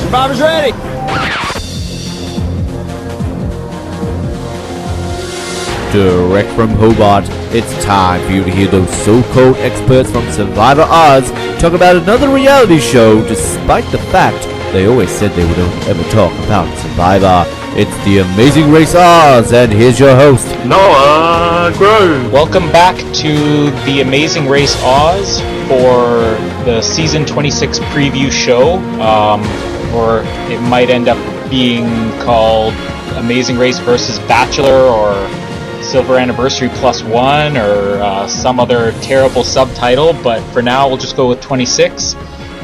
Survivor's ready! Direct from Hobart, it's time for you to hear those so-called experts from Survivor Oz talk about another reality show, despite the fact they always said they would only ever talk about Survivor. It's the Amazing Race Oz, and here's your host, Noah Grove. Welcome back to the Amazing Race Oz for the Season 26 preview show, or it might end up being called Amazing Race versus Bachelor, or Silver Anniversary Plus One, or some other terrible subtitle, but for now we'll just go with 26.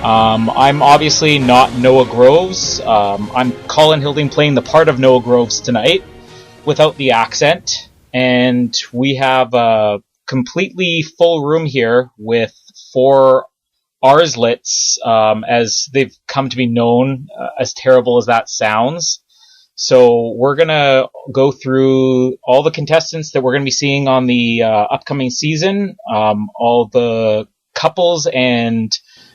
I'm obviously not Noah Groves. I'm Colin Hilding playing the part of Noah Groves tonight without the accent, and we have a completely full room here with 4 ARzlets, as they've come to be known, as terrible as that sounds. So we're going to go through all the contestants that we're going to be seeing on the upcoming season, all the couples and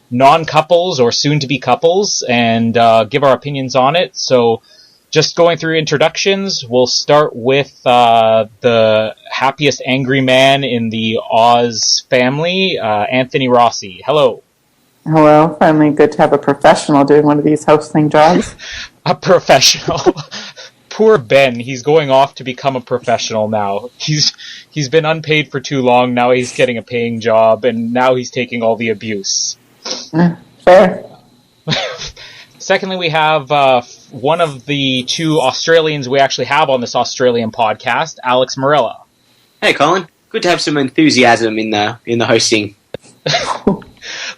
non-couples or soon-to-be couples, and give our opinions on it. So just going through introductions, we'll start with the happiest angry man in the Oz family, Anthony Rossi. Hello. Hello. Finally good to have a professional doing one of these hosting jobs. A professional. Poor Ben. He's going off to become a professional now. He's been unpaid for too long. Now he's getting a paying job, and now he's taking all the abuse. Fair. Secondly, we have one of the 2 Australians we actually have on this Australian podcast, Alex Morella. Hey, Colin. Good to have some enthusiasm in the hosting.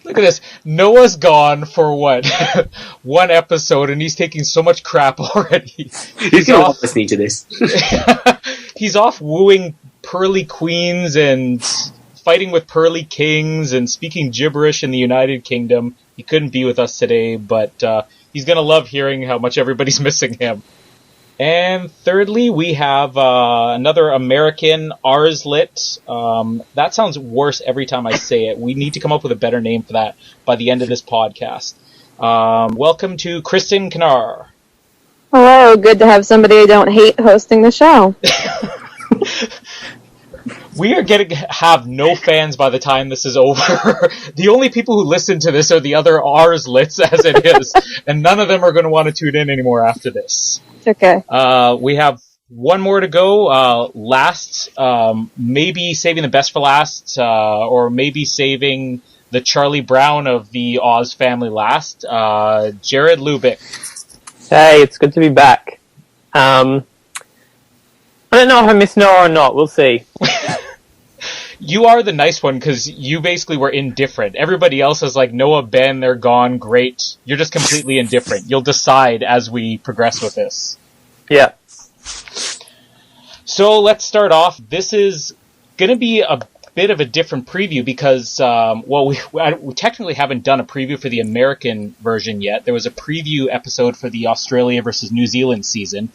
Look at this. Noah's gone for what? 1 episode, and he's taking so much crap already. He's going to love listening to this. He's off wooing pearly queens and fighting with pearly kings and speaking gibberish in the United Kingdom. He couldn't be with us today, but he's going to love hearing how much everybody's missing him. And thirdly, we have another American ARzlet. That sounds worse every time I say it. We need to come up with a better name for that by the end of this podcast. Welcome to Kristen Knar. Hello, good to have somebody I don't hate hosting the show. We are going to have no fans by the time this is over. The only people who listen to this are the other ARzlets as it is, and none of them are going to want to tune in anymore after this. It's okay. We have one more to go. Last, maybe saving the best for last, or maybe saving the Charlie Brown of the Oz family last. Jared Lubick. Hey, it's good to be back. I don't know if I miss Noah or not. We'll see. You are the nice one because you basically were indifferent. Everybody else is like, Noah, Ben, they're gone, great. You're just completely indifferent. You'll decide as we progress with this. Yeah. So let's start off. This is going to be a bit of a different preview because, we technically haven't done a preview for the American version yet. There was a preview episode for the Australia versus New Zealand season.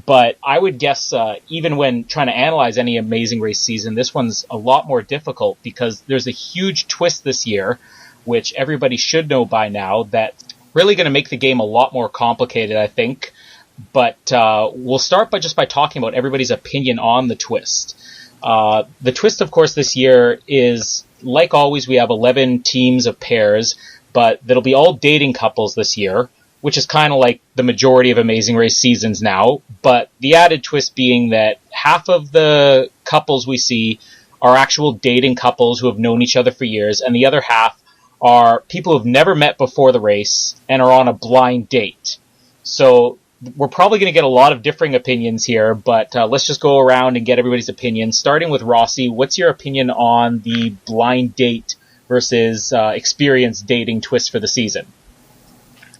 But I would guess even when trying to analyze any Amazing Race season, this one's a lot more difficult because there's a huge twist this year, which everybody should know by now, that's really going to make the game a lot more complicated, I think. But we'll start by talking about everybody's opinion on the twist. The twist, of course, this year is, like always, we have 11 teams of pairs, but that'll be all dating couples this year, which is kind of like the majority of Amazing Race seasons now, but the added twist being that half of the couples we see are actual dating couples who have known each other for years, and the other half are people who have never met before the race and are on a blind date. So we're probably going to get a lot of differing opinions here, but let's just go around and get everybody's opinion. Starting with Rossi, what's your opinion on the blind date versus experienced dating twist for the season?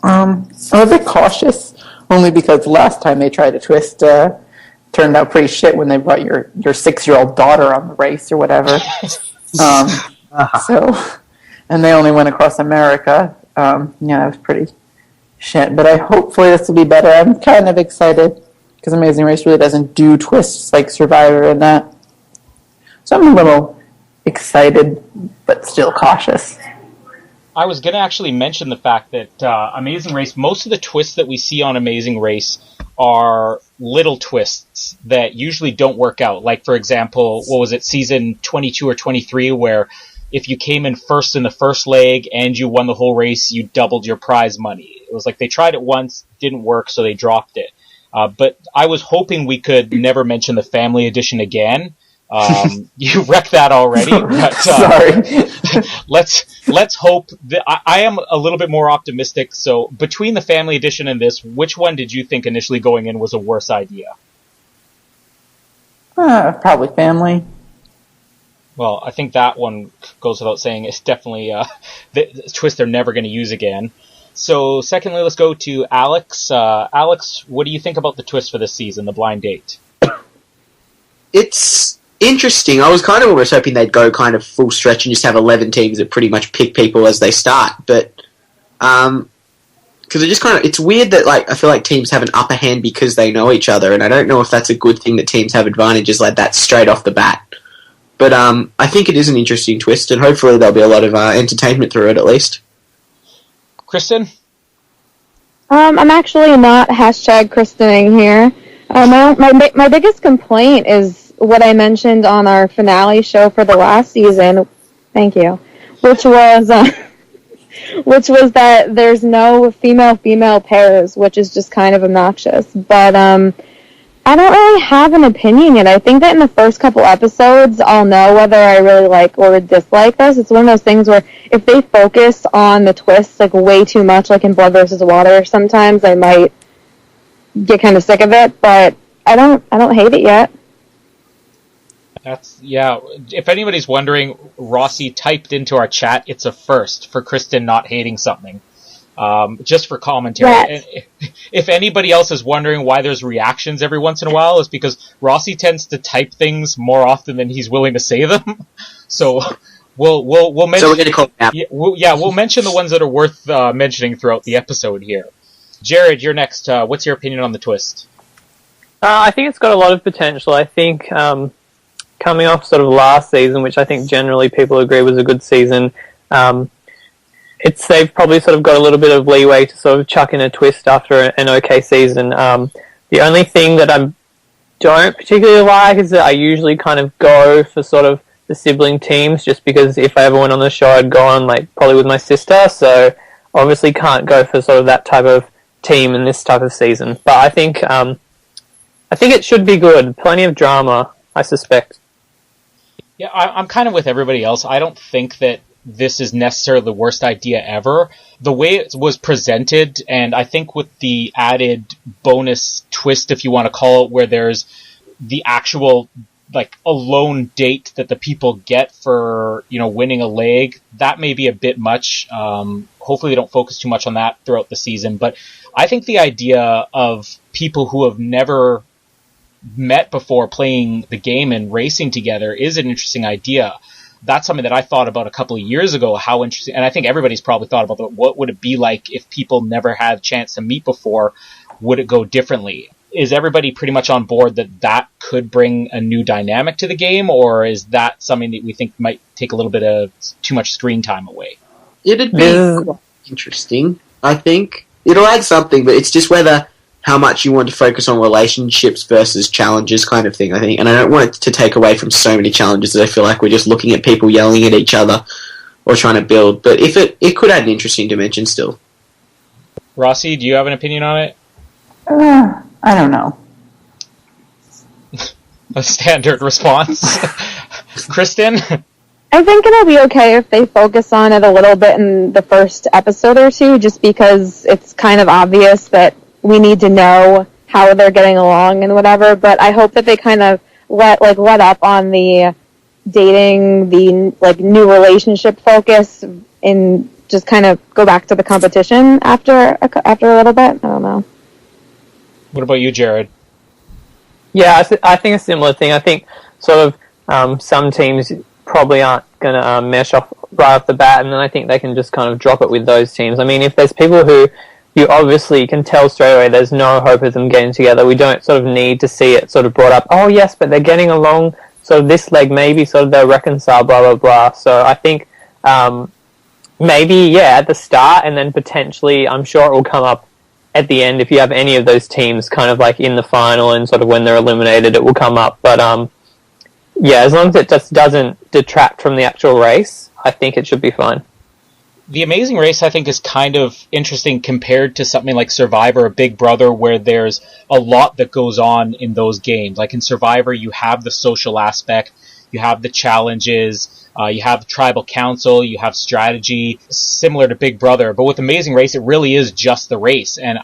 I'm a bit cautious, only because last time they tried to twist turned out pretty shit when they brought your 6-year-old daughter on the race or whatever. And they only went across America. That was pretty shit. But hopefully this will be better. I'm kind of excited because Amazing Race really doesn't do twists like Survivor and that. So I'm a little excited, but still cautious. I was going to actually mention the fact that Amazing Race, most of the twists that we see on Amazing Race are little twists that usually don't work out. Like, for example, what was it, season 22 or 23, where if you came in first in the first leg and you won the whole race, you doubled your prize money. It was like they tried it once, didn't work, so they dropped it. But I was hoping we could never mention the family edition again. You wrecked that already. But, Sorry. let's hope that I am a little bit more optimistic. So between the family edition and this, which one did you think initially going in was a worse idea? Probably family. Well, I think that one goes without saying. It's definitely the twist they're never going to use again. So secondly, let's go to Alex. Alex, what do you think about the twist for this season, the blind date? It's interesting. I was kind of almost hoping they'd go kind of full stretch and just have 11 teams that pretty much pick people as they start. But because it's weird that I feel like teams have an upper hand because they know each other, and I don't know if that's a good thing that teams have advantages like that straight off the bat. But I think it is an interesting twist, and hopefully there'll be a lot of entertainment through it at least. Kristen? I'm actually not #Kristening here. My biggest complaint is what I mentioned on our finale show for the last season. Thank you. Which was that there's no female-female pairs, which is just kind of obnoxious. But I don't really have an opinion yet. I think that in the first couple episodes, I'll know whether I really like or dislike this. It's one of those things where if they focus on the twists way too much, like in Blood versus Water, sometimes I might get kind of sick of it. But I don't hate it yet. If anybody's wondering, Rossi typed into our chat, it's a first for Kristen not hating something. Just for commentary. Yes. And if anybody else is wondering why there's reactions every once in a while, it's because Rossi tends to type things more often than he's willing to say them. So we'll mention. So we're going to call it we'll mention the ones that are worth mentioning throughout the episode here. Jared, you're next. What's your opinion on the twist? I think it's got a lot of potential. I think coming off sort of last season, which I think generally people agree was a good season, they've probably sort of got a little bit of leeway to sort of chuck in a twist after an okay season. The only thing that I don't particularly like is that I usually kind of go for sort of the sibling teams, just because if I ever went on the show, I'd go on probably with my sister, so obviously can't go for sort of that type of team in this type of season. But I think it should be good. Plenty of drama, I suspect. Yeah, I'm kind of with everybody else. I don't think that this is necessarily the worst idea ever. The way it was presented, and I think with the added bonus twist, if you want to call it, where there's the actual alone date that the people get for winning a leg, that may be a bit much. Hopefully they don't focus too much on that throughout the season. But I think the idea of people who have never met before playing the game and racing together is an interesting idea. That's something that I thought about a couple of years ago, how interesting, and I think everybody's probably thought about what would it be like if people never had a chance to meet before? Would it go differently? Is everybody pretty much on board that could bring a new dynamic to the game, or is that something that we think might take a little bit of too much screen time away? It'd be interesting, I think. It'll add something, but it's just how much you want to focus on relationships versus challenges kind of thing, I think. And I don't want it to take away from so many challenges that I feel like we're just looking at people yelling at each other or trying to build. But if it could add an interesting dimension still. Rossi, do you have an opinion on it? I don't know. A standard response. Kristen? I think it'll be okay if they focus on it a little bit in the first episode or two, just because it's kind of obvious that we need to know how they're getting along and whatever, but I hope that they kind of let up on the dating, the new relationship focus, and just kind of go back to the competition after a little bit. I don't know. What about you, Jared? Yeah, I think a similar thing. I think sort of some teams probably aren't going to mesh off right off the bat, and then I think they can just kind of drop it with those teams. I mean, if there's people who you obviously can tell straight away there's no hope of them getting together, we don't sort of need to see it sort of brought up, oh yes, but they're getting along, so this leg maybe sort of they'll reconcile, blah, blah, blah. So I think maybe, at the start, and then potentially, I'm sure it will come up at the end if you have any of those teams kind of like in the final and sort of when they're eliminated, it will come up. But as long as it just doesn't detract from the actual race, I think it should be fine. The Amazing Race, I think, is kind of interesting compared to something like Survivor or Big Brother, where there's a lot that goes on in those games. Like in Survivor, you have the social aspect, you have the challenges, you have tribal council, you have strategy, similar to Big Brother. But with Amazing Race, it really is just the race. And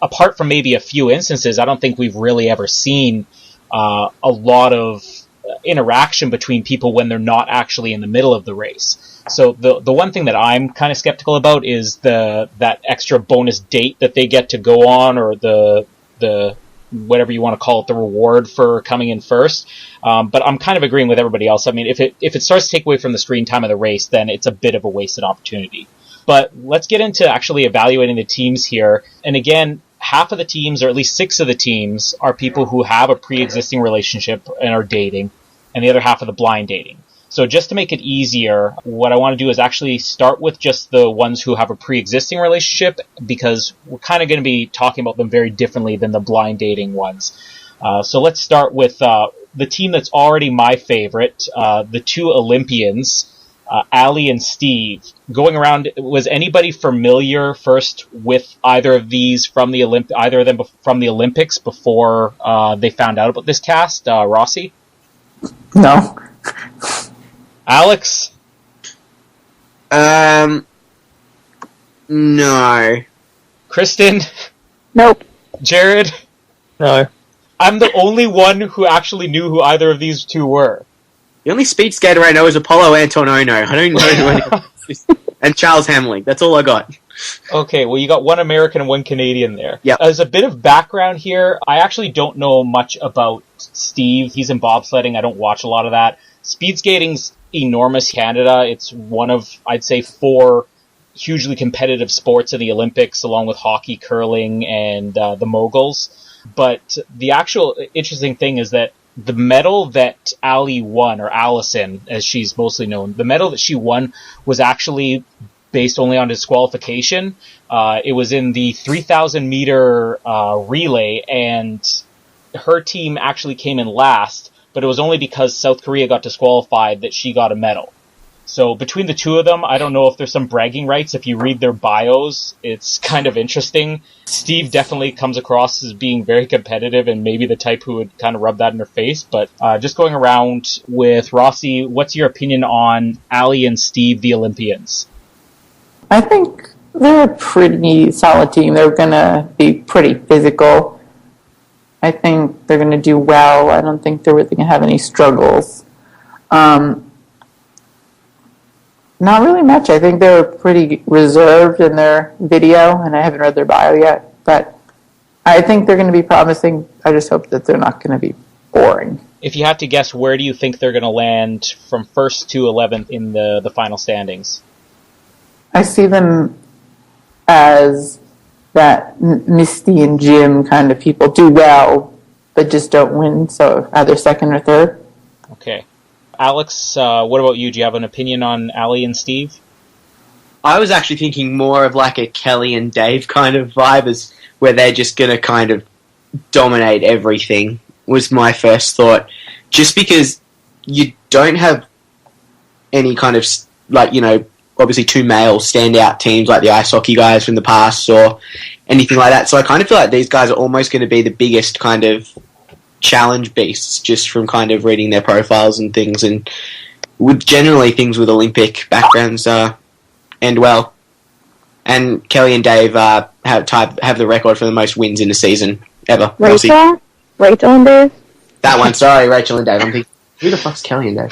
apart from maybe a few instances, I don't think we've really ever seen a lot of interaction between people when they're not actually in the middle of the race. So the one thing that I'm kind of skeptical about is that extra bonus date that they get to go on, or the whatever you want to call it, the reward for coming in first. But I'm kind of agreeing with everybody else. I mean, if it starts to take away from the screen time of the race, then it's a bit of a wasted opportunity. But let's get into actually evaluating the teams here. And again, half of the teams, or at least 6 of the teams, are people who have a pre-existing relationship and are dating, and the other half of the blind dating. So just to make it easier, what I want to do is actually start with just the ones who have a pre-existing relationship, because we're kind of going to be talking about them very differently than the blind dating ones. So let's start with the team that's already my favorite, the 2 Olympians, Ali and Steve. Going around, was anybody familiar first with either of these from the either of them from the Olympics before they found out about this cast? Rossi? No. Alex? No. Kristen? Nope. Jared? No. I'm the only one who actually knew who either of these 2 were. The only speed skater I know is Apollo Antonono. I don't know who anyone else. And Charles Hamling. That's all I got. Okay, well, you got 1 American and 1 Canadian there. Yep. As a bit of background here, I actually don't know much about Steve. He's in bobsledding. I don't watch a lot of that. Speed skating's enormous in Canada. It's one of, I'd say, 4 hugely competitive sports in the Olympics, along with hockey, curling, and the moguls. But the actual interesting thing is that the medal that Ali won, or Allison, as she's mostly known, the medal that she won was actually based only on disqualification. It was in the 3,000 meter relay, and her team actually came in last, but it was only because South Korea got disqualified that she got a medal. So between the 2 of them, I don't know if there's some bragging rights. If you read their bios, it's kind of interesting. Steve definitely comes across as being very competitive and maybe the type who would kind of rub that in her face. But just going around with Rossi, what's your opinion on Ali and Steve, the Olympians? I think they're a pretty solid team. They're going to be pretty physical. I think they're going to do well. I don't think they're really going to have any struggles. Not really much. I think they're pretty reserved in their video, and I haven't read their bio yet, but I think they're going to be promising. I just hope that they're not going to be boring. If you had to guess, where do you think they're going to land from 1st to 11th in the final standings? I see them as that Misty and Jim kind of people, do well, but just don't win, so either 2nd or 3rd. Okay. Alex, what about you? Do you have an opinion on Ali and Steve? I was actually thinking more of like a Kelly and Dave kind of vibe, as where they're just going to kind of dominate everything, was my first thought. Just because you don't have any kind of, like, you know, obviously 2 male standout teams like the ice hockey guys from the past or anything like that. So I kind of feel like these guys are almost going to be the biggest kind of challenge beasts, just from kind of reading their profiles and things, and with generally things with Olympic backgrounds end well. And Kelly and Dave have the record for the most wins in a season ever. Rachel and Dave? That one, sorry, Rachel and Dave. I'm thinking, who the fuck's Kelly and Dave?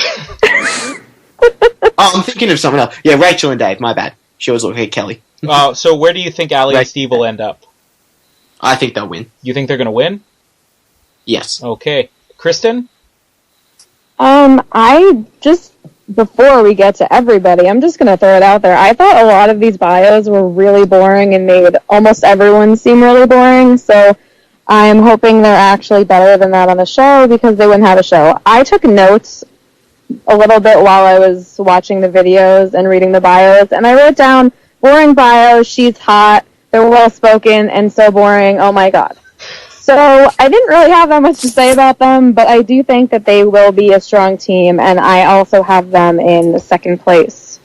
I'm thinking of someone else. Yeah, Rachel and Dave, my bad. She was looking at Kelly. So where do you think Ali and Steve will end up? I think they'll win. You think they're going to win? Yes. Okay. Kristen? Before we get to everybody, I'm just going to throw it out there. I thought a lot of these bios were really boring and made almost everyone seem really boring, so I'm hoping they're actually better than that on the show, because they wouldn't have a show. I took notes a little bit while I was watching the videos and reading the bios, and I wrote down, boring bio, she's hot, they're well-spoken, and so boring, oh my god. So I didn't really have that much to say about them, but I do think that they will be a strong team, and I also have them in second place.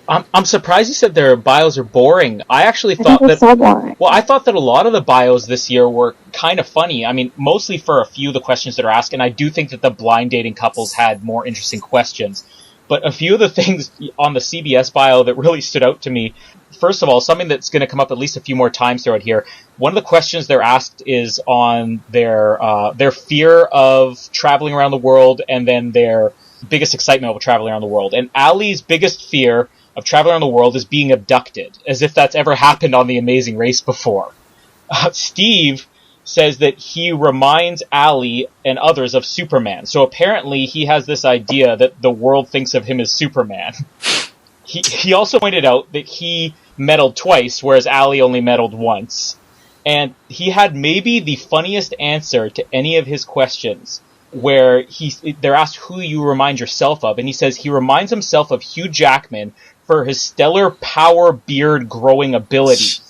I'm surprised you said their bios are boring. I actually thought that. So boring. Well, I thought that a lot of the bios this year were kind of funny. I mean, mostly for a few of the questions that are asked, and I do think that the blind dating couples had more interesting questions. But a few of the things on the CBS bio that really stood out to me. First of all, something that's going to come up at least a few more times throughout here. One of the questions they're asked is on their fear of traveling around the world, and then their biggest excitement of traveling around the world. And Allie's biggest fear of traveling around the world is being abducted, as if that's ever happened on The Amazing Race before. Steve says that he reminds Allie and others of Superman. So apparently he has this idea that the world thinks of him as Superman. He also pointed out that he medaled twice, whereas Allie only medaled once. And he had maybe the funniest answer to any of his questions, where they're asked who you remind yourself of, and he says he reminds himself of Hugh Jackman for his stellar power beard growing ability.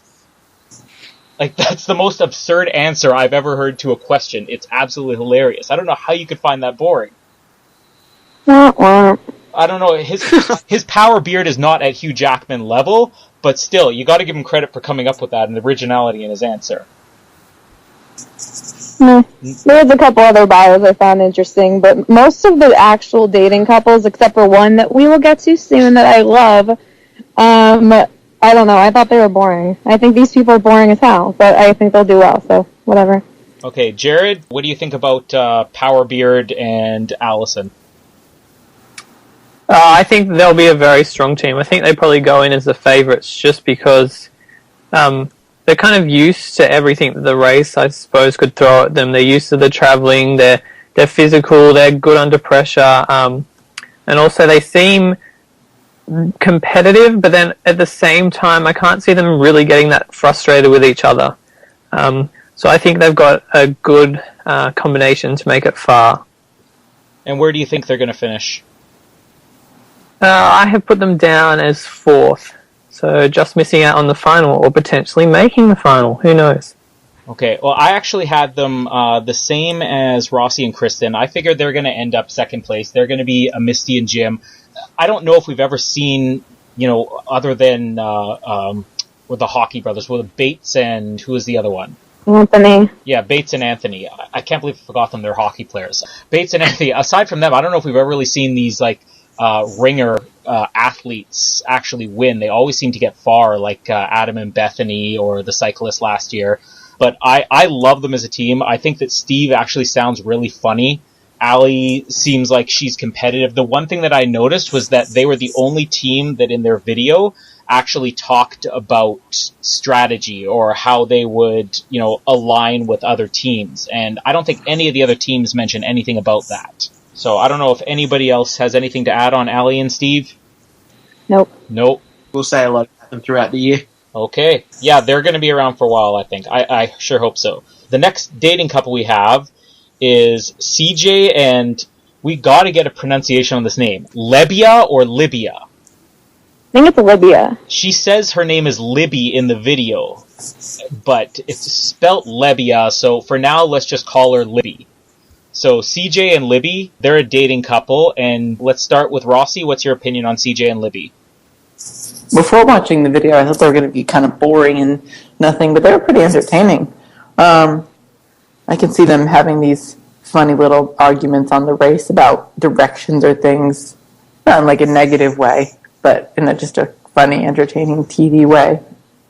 Like, that's the most absurd answer I've ever heard to a question. It's absolutely hilarious. I don't know how you could find that boring. I don't know, his power beard is not at Hugh Jackman level, but still, you gotta give him credit for coming up with that and the originality in his answer. There's a couple other bios I found interesting, but most of the actual dating couples, except for one that we will get to soon that I love, I don't know, I thought they were boring. I think these people are boring as hell, but I think they'll do well, so whatever. Okay, Jared, what do you think about Powerbeard and Allison? I think they'll be a very strong team. I think they probably go in as the favourites just because they're kind of used to everything that the race, I suppose, could throw at them. They're used to the travelling, they're physical, they're good under pressure, and also they seem competitive, but then at the same time I can't see them really getting that frustrated with each other. So I think they've got a good combination to make it far. And where do you think they're going to finish? I have put them down as fourth. So just missing out on the final, or potentially making the final. Who knows? Okay, well, I actually had them the same as Rossi and Kristen. I figured they're going to end up second place. They're going to be a Misty and Jim. I don't know if we've ever seen, other than with the Hockey brothers, with Bates and who is the other one? Anthony. Yeah, Bates and Anthony. I can't believe I forgot them. They're hockey players. Bates and Anthony. Aside from them, I don't know if we've ever really seen these ringer athletes actually win. They always seem to get far, like Adam and Bethany or the cyclist last year. But I love them as a team. I think that Steve actually sounds really funny. Allie seems like she's competitive. The one thing that I noticed was that they were the only team that in their video actually talked about strategy or how they would, align with other teams. And I don't think any of the other teams mention anything about that. So I don't know if anybody else has anything to add on Allie and Steve. Nope. We'll say a lot about them throughout the year. Okay. Yeah, they're going to be around for a while, I think. I sure hope so. The next dating couple we have is CJ and we got to get a pronunciation on this name. Libya or Libya? I think it's Libya. She says her name is Libby in the video, but it's spelt Libya, so for now let's just call her Libby. So CJ and Libby, they're a dating couple, and let's start with Rossi. What's your opinion on CJ and Libby? Before watching the video, I thought they were going to be kind of boring and nothing, but they were pretty entertaining. I can see them having these funny little arguments on the race about directions or things, not in like a negative way, but in just a funny, entertaining TV way.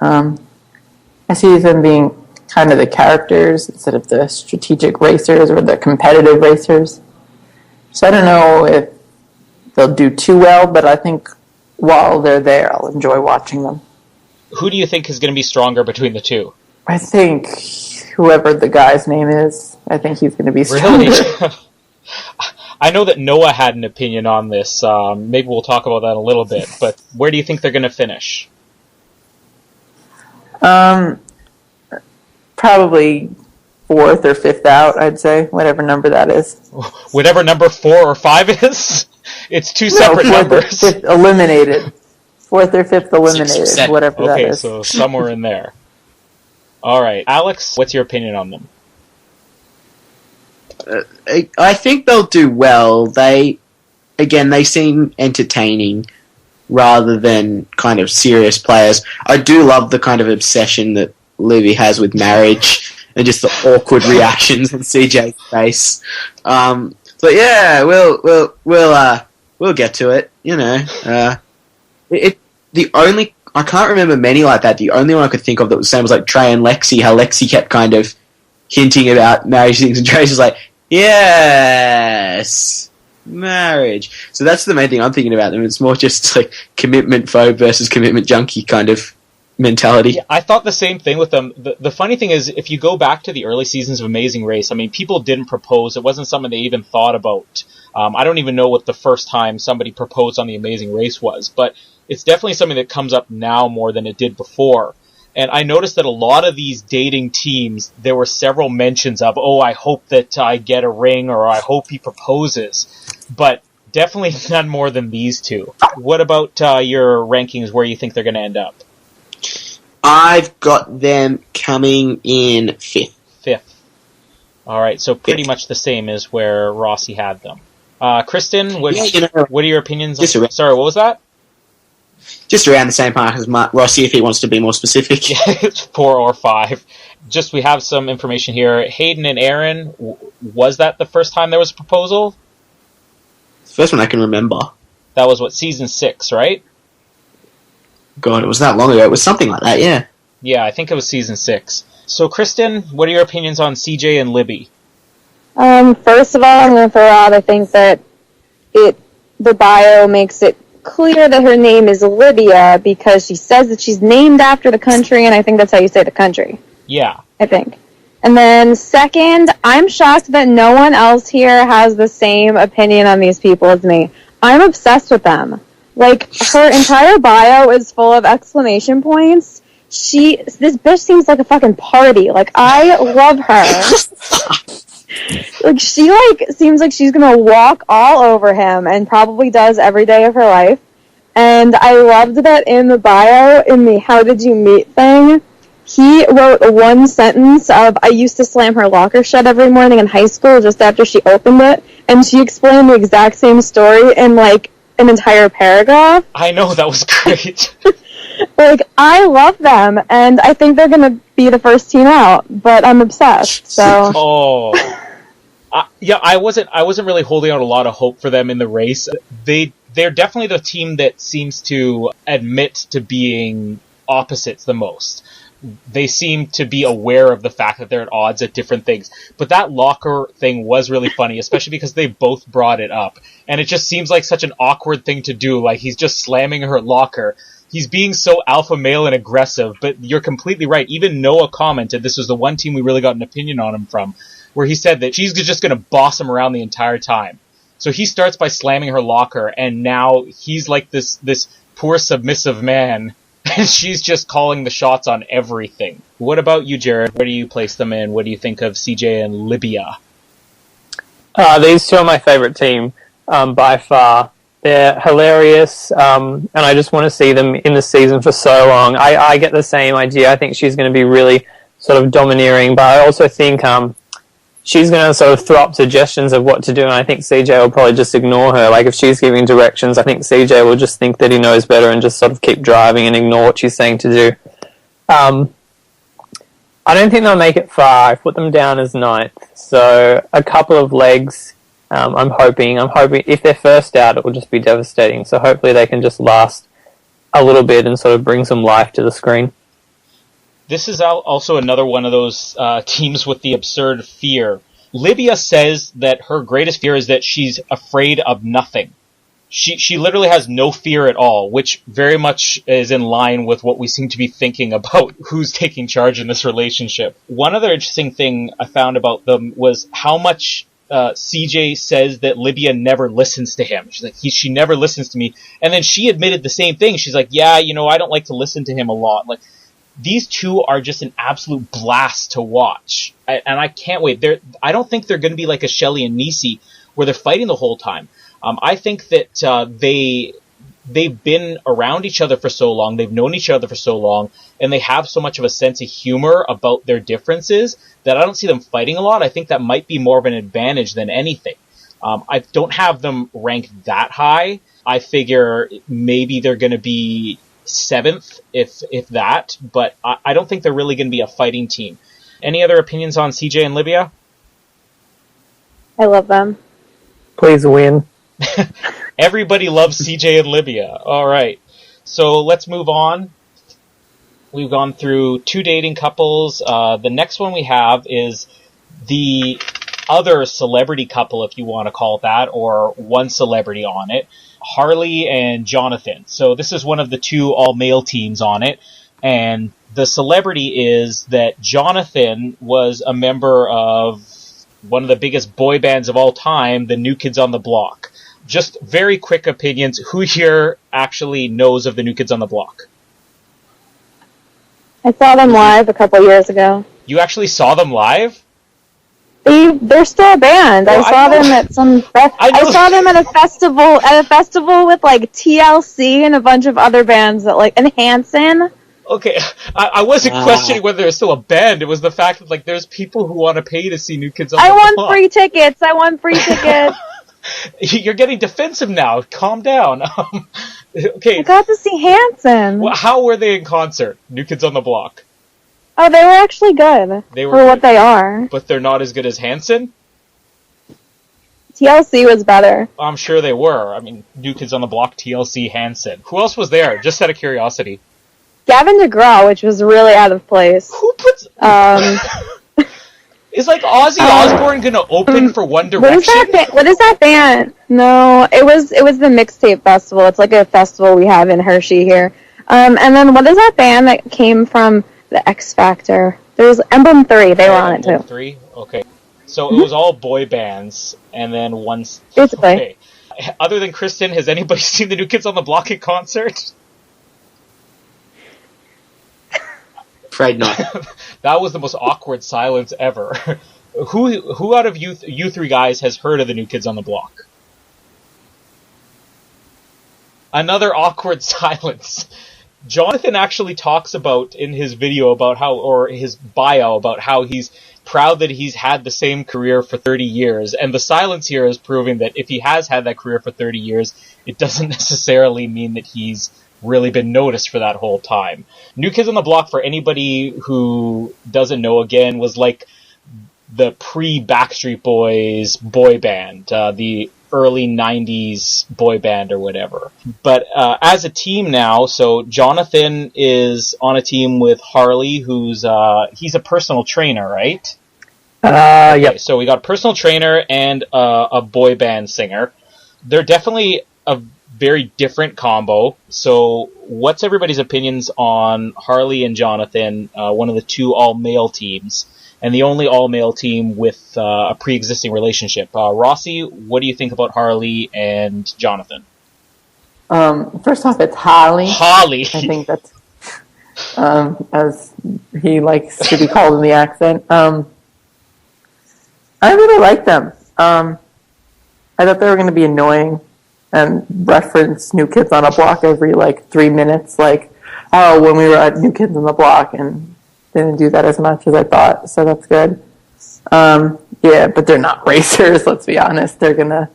I see them being kind of the characters instead of the strategic racers or the competitive racers. So I don't know if they'll do too well, but I think while they're there, I'll enjoy watching them. Who do you think is going to be stronger between the two? I think whoever the guy's name is, I think he's going to be stronger. Really? I know that Noah had an opinion on this. Maybe we'll talk about that in a little bit. But where do you think they're going to finish? Probably fourth or fifth out, I'd say. Whatever number that is. Whatever number 4 or 5 is? It's two separate numbers. Fifth eliminated. Fourth or fifth eliminated, 6%. whatever that Okay, is. so somewhere in there. All right, Alex, what's your opinion on them? I think they'll do well. They seem entertaining rather than kind of serious players. I do love the kind of obsession that Livy has with marriage and just the awkward reactions on CJ's face. So yeah, we'll get to it. You know, I can't remember many like that. The only one I could think of that was the same was like Trey and Lexi. How Lexi kept kind of hinting about marriage things, and Trey's just like, yes, marriage. So that's the main thing I'm thinking about them. It's more just like commitment phobe versus commitment junkie kind of mentality. Yeah, I thought the same thing with them. The funny thing is, if you go back to the early seasons of Amazing Race, I mean, people didn't propose. It wasn't something they even thought about. I don't even know what the first time somebody proposed on the Amazing Race was, but it's definitely something that comes up now more than it did before. And I noticed that a lot of these dating teams, there were several mentions of, oh, I hope that I get a ring, or I hope he proposes. But definitely none more than these two. What about your rankings, where you think they're going to end up? I've got them coming in fifth. All right, so pretty much the same as where Rossi had them. Kristen, what are your opinions? Sorry, what was that? Just around the same mark as Rossi, if he wants to be more specific. Yeah, it's 4 or 5. Just, we have some information here. Hayden and Aaron, was that the first time there was a proposal? First one I can remember. That was, season 6, right? God, it was that long ago. It was something like that, yeah. Yeah, I think it was season 6. So, Kristen, what are your opinions on CJ and Libby? First of all, I'm going to throw out, I think that the bio makes it clear that her name is Libya because she says that she's named after the country, and I think that's how you say the country. Yeah. I think. And then second, I'm shocked that no one else here has the same opinion on these people as me. I'm obsessed with them. Like, her entire bio is full of exclamation points. This bitch seems like a fucking party. Like, I love her. Like, she, seems like she's gonna walk all over him, and probably does every day of her life. And I loved that in the bio, in the how did you meet thing, he wrote one sentence of, I used to slam her locker shut every morning in high school just after she opened it, and she explained the exact same story in, an entire paragraph. I know, that was great. I love them, and I think they're gonna be the first team out, but I'm obsessed, so... Oh... yeah, I wasn't really holding out a lot of hope for them in the race. They're definitely the team that seems to admit to being opposites the most. They seem to be aware of the fact that they're at odds at different things. But that locker thing was really funny, especially because they both brought it up. And it just seems like such an awkward thing to do. Like, he's just slamming her locker. He's being so alpha male and aggressive, but you're completely right. Even Noah commented, this was the one team we really got an opinion on him from, where he said that she's just going to boss him around the entire time. So he starts by slamming her locker, and now he's like this poor submissive man, and she's just calling the shots on everything. What about you, Jared? Where do you place them in? What do you think of CJ and Libya? These two are my favourite team by far. They're hilarious, and I just want to see them in the season for so long. I get the same idea. I think she's going to be really sort of domineering, but I also think she's going to sort of throw up suggestions of what to do, and I think CJ will probably just ignore her. Like, if she's giving directions, I think CJ will just think that he knows better and just sort of keep driving and ignore what she's saying to do. I don't think they'll make it far. I've put them down as 9th. So, a couple of legs, I'm hoping if they're first out, it will just be devastating. So hopefully they can just last a little bit and sort of bring some life to the screen. This is also another one of those teams with the absurd fear. Libya says that her greatest fear is that she's afraid of nothing. She literally has no fear at all, which very much is in line with what we seem to be thinking about who's taking charge in this relationship. One other interesting thing I found about them was how much CJ says that Libya never listens to him. She's like, she never listens to me. And then she admitted the same thing. She's like, yeah, I don't like to listen to him a lot. Like, these two are just an absolute blast to watch. And I can't wait. I don't think they're going to be like a Shelley and Nisi where they're fighting the whole time. I think that they've been around each other for so long, they've known each other for so long, and they have so much of a sense of humor about their differences that I don't see them fighting a lot. I think that might be more of an advantage than anything. I don't have them ranked that high. I figure maybe they're going to be 7th, if that, but I don't think they're really going to be a fighting team. Any other opinions on CJ and Livia? I love them. Please win. Everybody loves CJ and Livia. All right. So let's move on. We've gone through 2 dating couples. The next one we have is the other celebrity couple, if you want to call it that, or one celebrity on it, Harley and Jonathan. So this is one of the 2 all-male teams on it. And the celebrity is that Jonathan was a member of one of the biggest boy bands of all time, the New Kids on the Block. Just very quick opinions. Who here actually knows of the New Kids on the Block? I saw them live a couple years ago. You actually saw them live? They're still a band. Well, I saw them at some. I saw them at a festival with like TLC and a bunch of other bands that and Hanson. Okay, I wasn't questioning whether they're still a band. It was the fact that there's people who want to pay to see New Kids on the Block. I won free tickets. You're getting defensive now. Calm down. Okay. I got to see Hanson. Well, how were they in concert? New Kids on the Block. Oh, they were actually good. They were for good. What they are. But they're not as good as Hanson? TLC was better. I'm sure they were. I mean, New Kids on the Block, TLC, Hanson. Who else was there? Just out of curiosity. Gavin DeGraw, which was really out of place. Who puts... Is Ozzy Osbourne gonna open for One Direction? What is that band? No, it was the Mixtape Festival. It's like a festival we have in Hershey here. And then what is that band that came from the X Factor? There was Emblem 3. They were on it too. Emblem 3? Okay. So it was all boy bands, and then once... Basically. Okay. Other than Kristen, has anybody seen the New Kids on the Block in concert? Afraid not. That was the most awkward silence ever. Who out of you 3 guys has heard of the New Kids on the Block? Another awkward silence. Jonathan actually talks about in his video or his bio about how he's proud that he's had the same career for 30 years. And the silence here is proving that if he has had that career for 30 years, it doesn't necessarily mean that he's really been noticed for that whole time. New Kids on the Block, for anybody who doesn't know, again, was the pre-Backstreet Boys boy band, the early 90s boy band or whatever. But as a team now, so Jonathan is on a team with Harley, who's he's a personal trainer, right? Yep. Okay, so we got a personal trainer and a boy band singer. They're definitely a very different combo. So what's everybody's opinions on Harley and Jonathan, one of the 2 all-male teams, and the only all-male team with a pre-existing relationship? Rossi, what do you think about Harley and Jonathan? First off, it's Holly. Holly. I think that's, as he likes to be called in the accent. I really like them. I thought they were going to be annoying and reference New Kids on a Block every 3 minutes, when we were at New Kids on the Block, and didn't do that as much as I thought, so that's good. Yeah, but they're not racers, let's be honest. They're gonna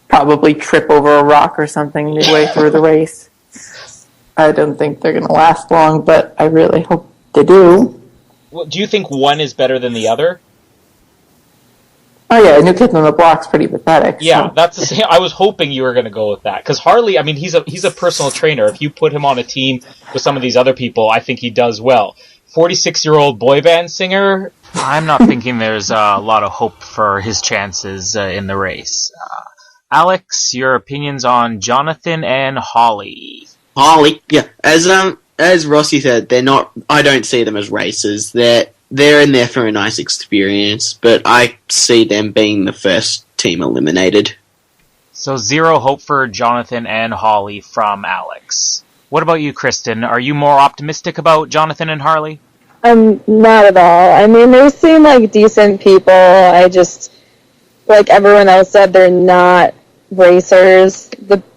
probably trip over a rock or something midway through the race. I don't think they're gonna last long, but I really hope they do. Well, do you think one is better than the other? Oh yeah, New Kids on the Block's pretty pathetic. Yeah, so. that's the same. I was hoping you were going to go with that, because Harley, I mean, he's a personal trainer. If you put him on a team with some of these other people, I think he does well. 46-year-old boy band singer. I'm not thinking there's a lot of hope for his chances in the race. Alex, your opinions on Jonathan and Holly? Harley, yeah. As Rossi said, they're not. I don't see them as racers. They're in there for a nice experience, but I see them being the first team eliminated. So 0 hope for Jonathan and Holly from Alex. What about you, Kristen? Are you more optimistic about Jonathan and Harley? Not at all. I mean, they seem like decent people. I just, like everyone else said, they're not racers.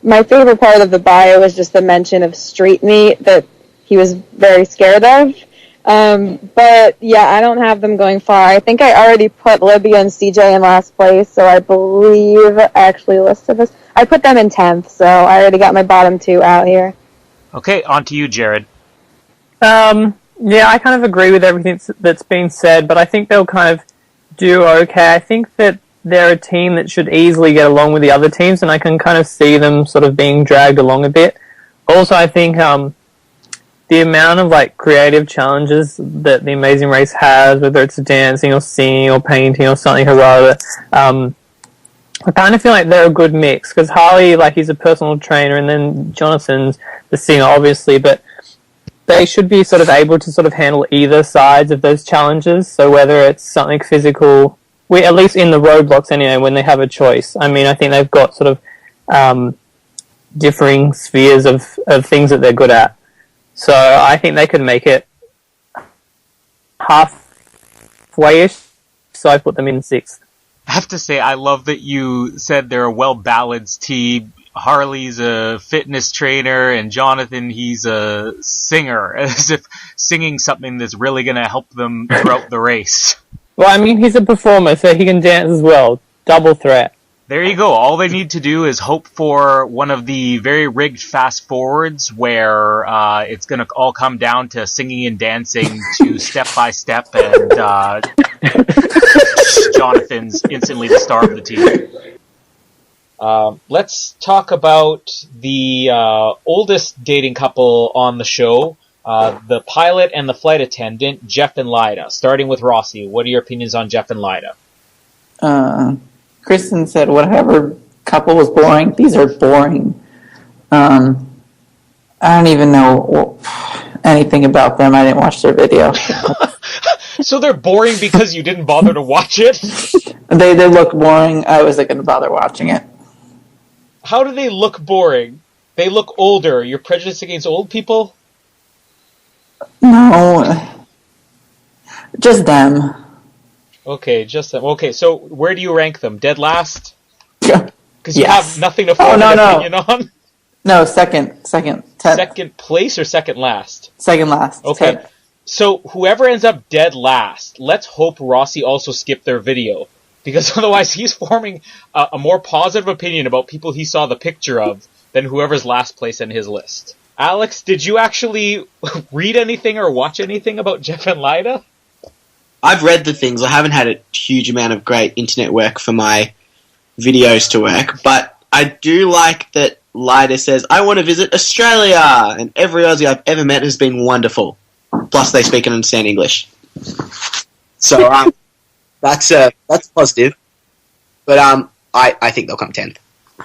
My favorite part of the bio was just the mention of street meat that he was very scared of. But yeah, I don't have them going far. I think I already put Libya and CJ in last place, so I believe I actually listed this. I put them in 10th, so I already got my bottom 2 out here. Okay, on to you, Jared. Yeah, I kind of agree with everything that's been said, but I think they'll kind of do okay. I think that they're a team that should easily get along with the other teams, and I can kind of see them sort of being dragged along a bit. Also, I think the amount of like creative challenges that the Amazing Race has, whether it's dancing or singing or painting or something heroic, I kind of feel like they're a good mix, because Harley, like, he's a personal trainer, and then Jonathan's the singer, obviously, but they should be sort of able to sort of handle either sides of those challenges. So whether it's something physical, at least in the roadblocks anyway, when they have a choice. I mean, I think they've got sort of differing spheres of things that they're good at. So I think they could make it halfway-ish, so I put them in 6th. I have to say, I love that you said they're a well-balanced team. Harley's a fitness trainer, and Jonathan, he's a singer, as if singing something that's really going to help them throughout the race. Well, I mean, he's a performer, so he can dance as well. Double threat. There you go. All they need to do is hope for one of the very rigged fast forwards where it's going to all come down to singing and dancing to Step by Step, and Jonathan's instantly the star of the team. Let's talk about the oldest dating couple on the show, the pilot and the flight attendant, Jeff and Lyda. Starting with Rossi, what are your opinions on Jeff and Lyda? Kristen said whatever couple was boring. These are boring. I don't even know anything about them. I didn't watch their video. So they're boring because you didn't bother to watch it? They look boring. I wasn't going to bother watching it. How do they look boring? They look older. You're prejudiced against old people? No. Just them. Okay, just them. Okay, so where do you rank them? Dead last? Yeah. Because you have nothing to form an opinion on? No, second. 10th. Second place or second last? Second last. Okay. 10th. So whoever ends up dead last, let's hope Rossi also skipped their video. Because otherwise he's forming a more positive opinion about people he saw the picture of than whoever's last place in his list. Alex, did you actually read anything or watch anything about Jeff and Lyda? I've read the things. I haven't had a huge amount of great internet work for my videos to work, but I do like that Lyda says, I want to visit Australia, and every Aussie I've ever met has been wonderful. Plus they speak and understand English. So that's positive. But I think they'll come 10th.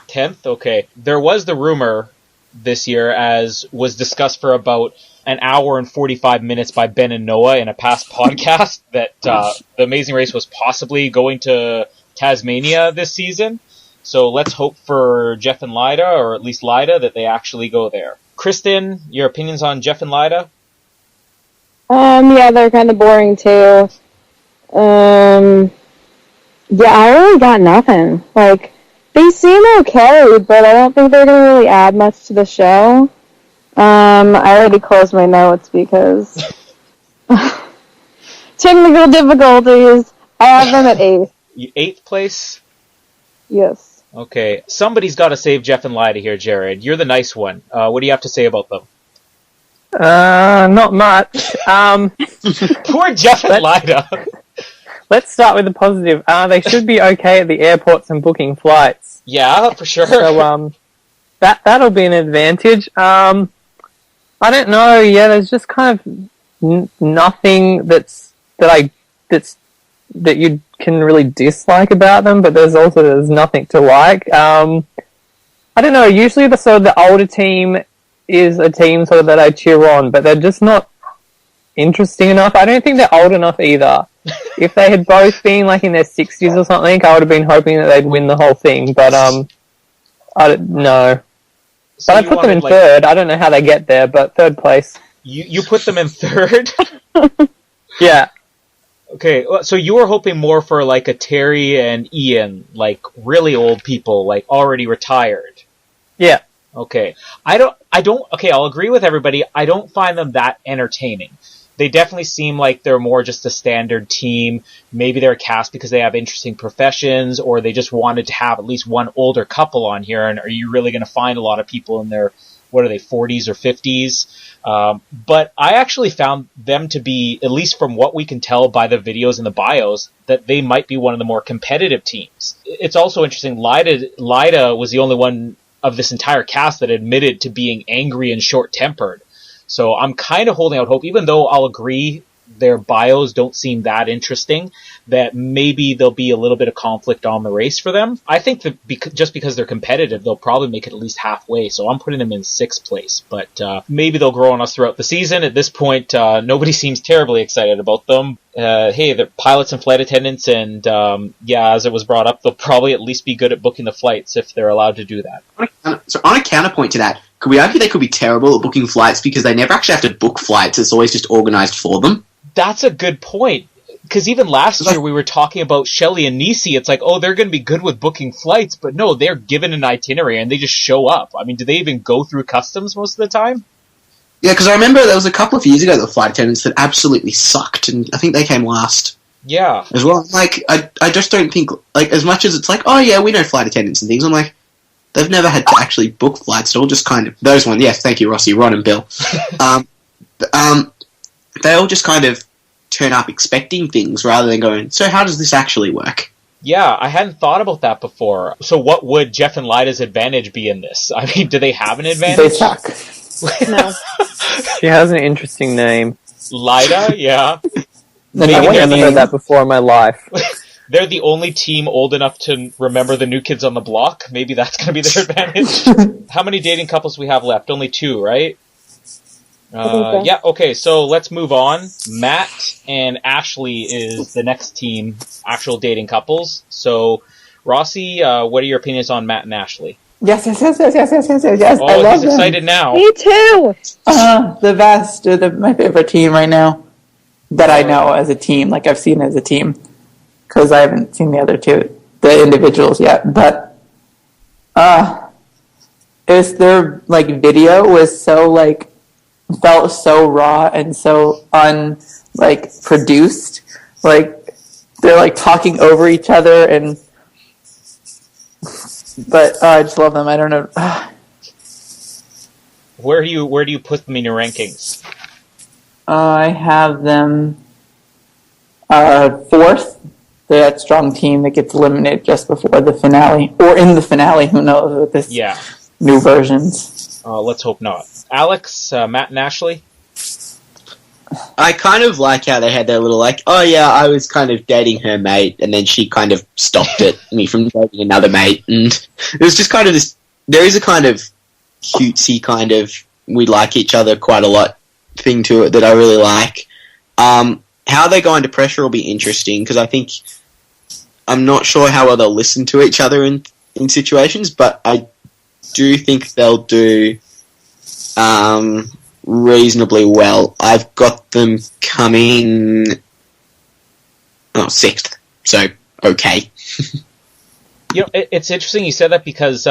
10th? Okay. There was the rumor this year, as was discussed for about an hour and 45 minutes by Ben and Noah in a past podcast, that the Amazing Race was possibly going to Tasmania this season. So let's hope for Jeff and Lyda, or at least Lyda, that they actually go there. Kristen, your opinions on Jeff and Lyda? Yeah, they're kind of boring too. Yeah, I really got nothing. Like, they seem okay, but I don't think they're going to really add much to the show. I already closed my notes because technical difficulties. I have them at 8th. 8th place? Yes. Okay. Somebody's got to save Jeff and Lyda here, Jared. You're the nice one. What do you have to say about them? Not much. Poor Jeff and Lyda. Let's start with the positive. They should be okay at the airports and booking flights. Yeah, for sure. So, that'll be an advantage. I don't know. Yeah, there's just kind of nothing that you can really dislike about them, but there's nothing to like. I don't know. Usually the older team is a team sort of that I cheer on, but they're just not interesting enough. I don't think they're old enough either. If they had both been like in their 60s or something, I would have been hoping that they'd win the whole thing, but I don't know. So but I put them in third. I don't know how they get there, but third place. You put them in third? Yeah. Okay, so you were hoping more for like a Terry and Ian, like really old people, like already retired. Yeah. Okay. Okay, I'll agree with everybody. I don't find them that entertaining. They definitely seem like they're more just a standard team. Maybe they're cast because they have interesting professions, or they just wanted to have at least one older couple on here. And are you really going to find a lot of people in their, what are they, 40s or 50s? But I actually found them to be, at least from what we can tell by the videos and the bios, that they might be one of the more competitive teams. It's also interesting, Lyda was the only one of this entire cast that admitted to being angry and short-tempered. So I'm kind of holding out hope, even though I'll agree their bios don't seem that interesting, that maybe there'll be a little bit of conflict on the race for them. I think that just because they're competitive, they'll probably make it at least halfway, so I'm putting them in 6th place. But maybe they'll grow on us throughout the season. At this point, nobody seems terribly excited about them. Hey, they're pilots and flight attendants, and as it was brought up, they'll probably at least be good at booking the flights if they're allowed to do that. So on a counterpoint to that, could we argue they could be terrible at booking flights because they never actually have to book flights, it's always just organised for them? That's a good point. Because even last year we were talking about Shelley and Nisi. It's like, oh, they're going to be good with booking flights, but no, they're given an itinerary and they just show up. I mean, do they even go through customs most of the time? Yeah, because I remember there was a couple of years ago the flight attendants that absolutely sucked, and I think they came last. Yeah. As well. Like, I just don't think, like, as much as it's like, oh yeah, we know flight attendants and things, I'm like, they've never had to actually book flights. They're all just kind of, those ones, yes, thank you, Rossi, Ron and Bill. They all just kind of turn up expecting things rather than going, so how does this actually work? Yeah, I hadn't thought about that before. So what would Jeff and Lyda's advantage be in this? I mean, do they have an advantage? They suck. No. She has an interesting name. Lyda, yeah. Maybe I've never heard that before in my life. They're the only team old enough to remember the New Kids on the Block. Maybe that's going to be their advantage. How many dating couples we have left? Only 2, right? Yeah, okay, so let's move on. Matt and Ashley is the next team, actual dating couples. So, Rossi, what are your opinions on Matt and Ashley? Yes. Oh, I love he's excited now. Me too. The best. They're my favorite team right now. That I know as a team. Like, I've seen as a team. Because I haven't seen the other two, the individuals yet. But, their, like, video was so, like, felt so raw and so produced. Like, they're, like, talking over each other and... But I just love them. I don't know. Where do you put them in your rankings? I have them 4th. They're that strong team that gets eliminated just before the finale, or in the finale. Who knows with this new versions? Let's hope not. Alex, Matt, and Ashley. I kind of like how they had their little, like, oh yeah, I was kind of dating her mate, and then she kind of stopped me from dating another mate, and it was just kind of this, there is a kind of cutesy kind of, we like each other quite a lot thing to it that I really like. How they go under pressure will be interesting, because I think, I'm not sure how well they'll listen to each other in situations, but I do think they'll do, reasonably well. I've got them coming 6th, so okay. You know, it's interesting you said that because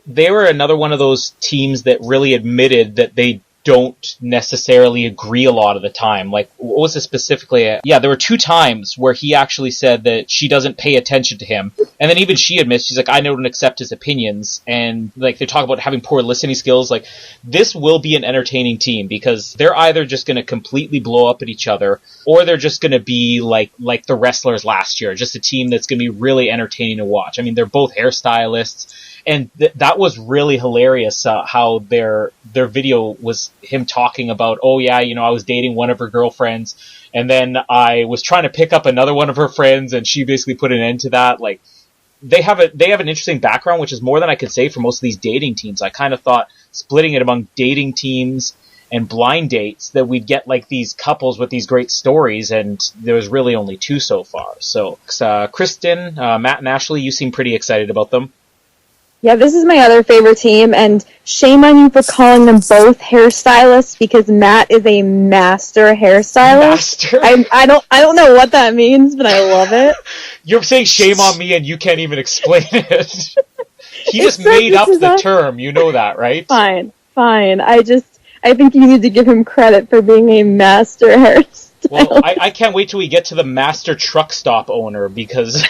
they were another one of those teams that really admitted that they don't necessarily agree a lot of the time. Like, what was it specifically? Yeah, there were 2 times where he actually said that she doesn't pay attention to him. And then even she admits, she's like, I don't accept his opinions. And like, they talk about having poor listening skills. Like, this will be an entertaining team because they're either just going to completely blow up at each other, or they're just going to be like the wrestlers last year, just a team that's going to be really entertaining to watch. I mean, they're both hairstylists. And that was really hilarious, how their video was him talking about, oh yeah, you know, I was dating one of her girlfriends, and then I was trying to pick up another one of her friends, and she basically put an end to that. Like, they have an interesting background, which is more than I could say for most of these dating teams. I kind of thought splitting it among dating teams and blind dates that we'd get like these couples with these great stories, and there was really only 2 so far. So, Kristen, Matt and Ashley, you seem pretty excited about them. Yeah, this is my other favorite team, and shame on you for calling them both hairstylists because Matt is a master hairstylist. Master? I don't know what that means, but I love it. You're saying shame on me and you can't even explain it. He just It's like made up this is the a- term, you know that, right? Fine. I think you need to give him credit for being a master hairstylist. Well, I can't wait till we get to the master truck stop owner because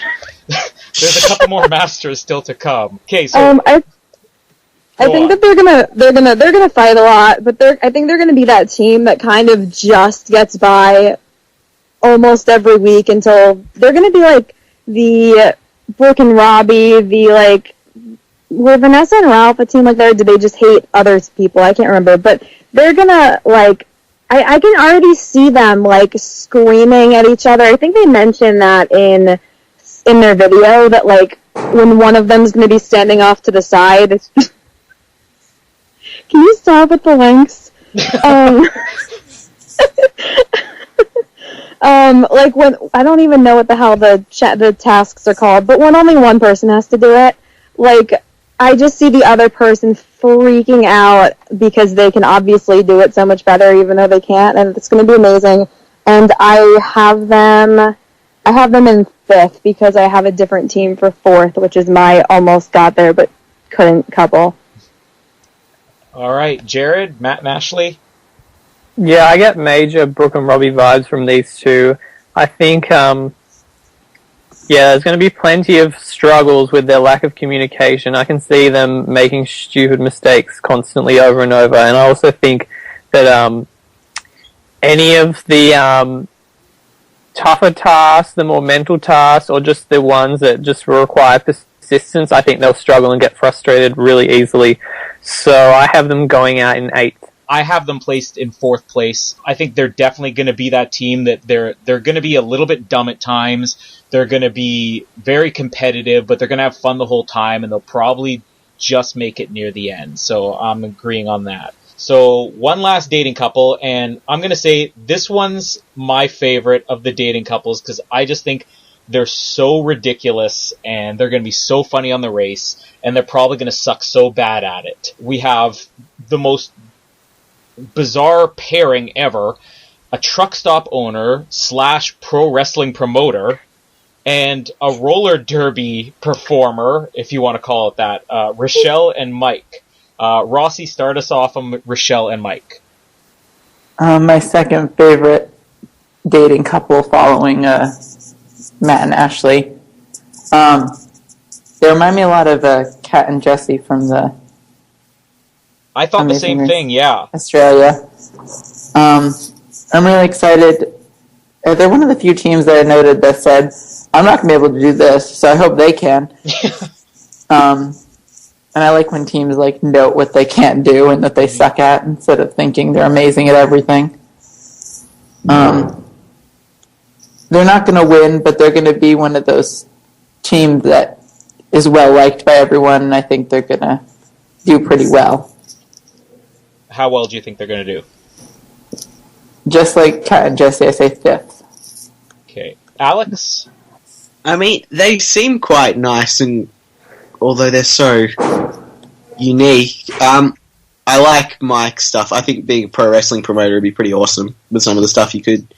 there's a couple more masters still to come. Okay, so I think that they're gonna fight a lot, but I think they're gonna be that team that kind of just gets by almost every week until they're gonna be like the Brooke and Robbie, were Vanessa and Ralph a team like that, or did they just hate other people? I can't remember, but they're gonna I can already see them screaming at each other. I think they mentioned that in their video that when one of them's going to be standing off to the side. Can you stop with the links? When I don't even know what the hell the tasks are called, but when only one person has to do it, I just see the other person freaking out because they can obviously do it so much better even though they can't, and it's going to be amazing. And I have them in 5th because I have a different team for 4th, which is my almost got there but couldn't couple. all right, Jared, Matt and Ashley. Yeah, I get major Brooke and Robbie vibes from these two. I think, there's going to be plenty of struggles with their lack of communication. I can see them making stupid mistakes constantly over and over. And I also think that any of the tougher tasks, the more mental tasks, or just the ones that just require persistence, I think they'll struggle and get frustrated really easily. So I have them going out in 8th. I have them placed in 4th place. I think they're definitely going to be that team that they're going to be a little bit dumb at times. They're going to be very competitive, but they're going to have fun the whole time, and they'll probably just make it near the end. So I'm agreeing on that. So one last dating couple, and I'm going to say this one's my favorite of the dating couples because I just think they're so ridiculous and they're going to be so funny on the race, and they're probably going to suck so bad at it. We have the most bizarre pairing ever, a truck stop owner / pro wrestling promoter and a roller derby performer, if you want to call it that, Rochelle and Mike. Rossi, start us off on Rochelle and Mike. My second favorite dating couple following Matt and Ashley. They remind me a lot of Kat and Jesse from the I thought the same thing, yeah. Australia. I'm really excited. They're one of the few teams that I noted that said, I'm not going to be able to do this, so I hope they can. And I like when teams note what they can't do and that they suck at instead of thinking they're amazing at everything. They're not going to win, but they're going to be one of those teams that is well liked by everyone, and I think they're going to do pretty well. How well do you think they're going to do? Just like Kat and Jesse, I say 5th. Okay. Alex? I mean, they seem quite nice, and although they're so unique, I like Mike's stuff. I think being a pro wrestling promoter would be pretty awesome with some of the stuff you could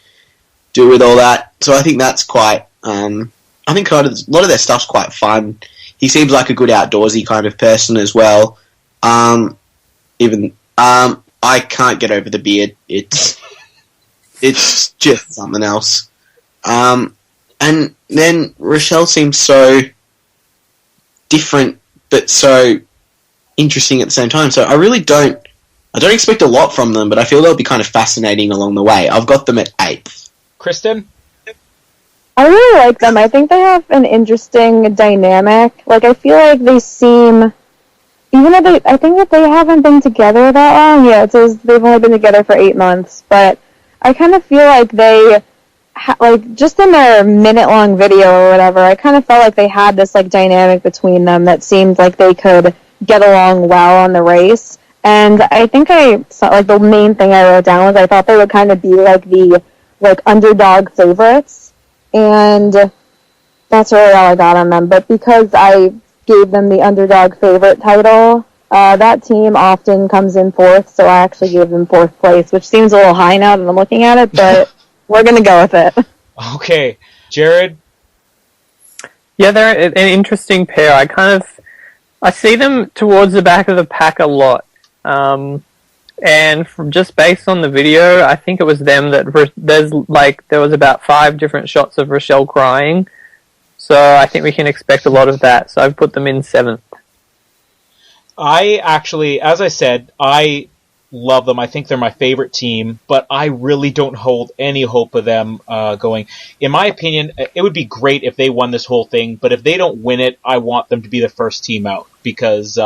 do with all that. So I think that's quite. I think a lot of their stuff's quite fun. He seems like a good outdoorsy kind of person as well. I can't get over the beard. It's just something else. And then Rochelle seems so different, but so interesting at the same time. So I don't expect a lot from them, but I feel they'll be kind of fascinating along the way. I've got them at 8th. Kristen? I really like them. I think they have an interesting dynamic. I feel like they seem, even though I think that they haven't been together that long. Yeah, it says they've only been together for 8 months, but I kind of feel like they, just in their minute-long video or whatever, I kind of felt like they had this, dynamic between them that seemed like they could get along well on the race. And I think the main thing I wrote down was I thought they would kind of be the underdog favorites. And that's really all I got on them. But because I gave them the underdog favorite title. That team often comes in fourth, so I actually gave them fourth place, which seems a little high now that I'm looking at it, but we're going to go with it. Okay. Jared? Yeah, they're an interesting pair. I see them towards the back of the pack a lot. And from just based on the video, I think it was them that there was about 5 different shots of Rochelle crying. So I think we can expect a lot of that. So I've put them in 7th. I actually, as I said, I love them. I think they're my favorite team, but I really don't hold any hope of them going. In my opinion, it would be great if they won this whole thing, but if they don't win it, I want them to be the first team out, because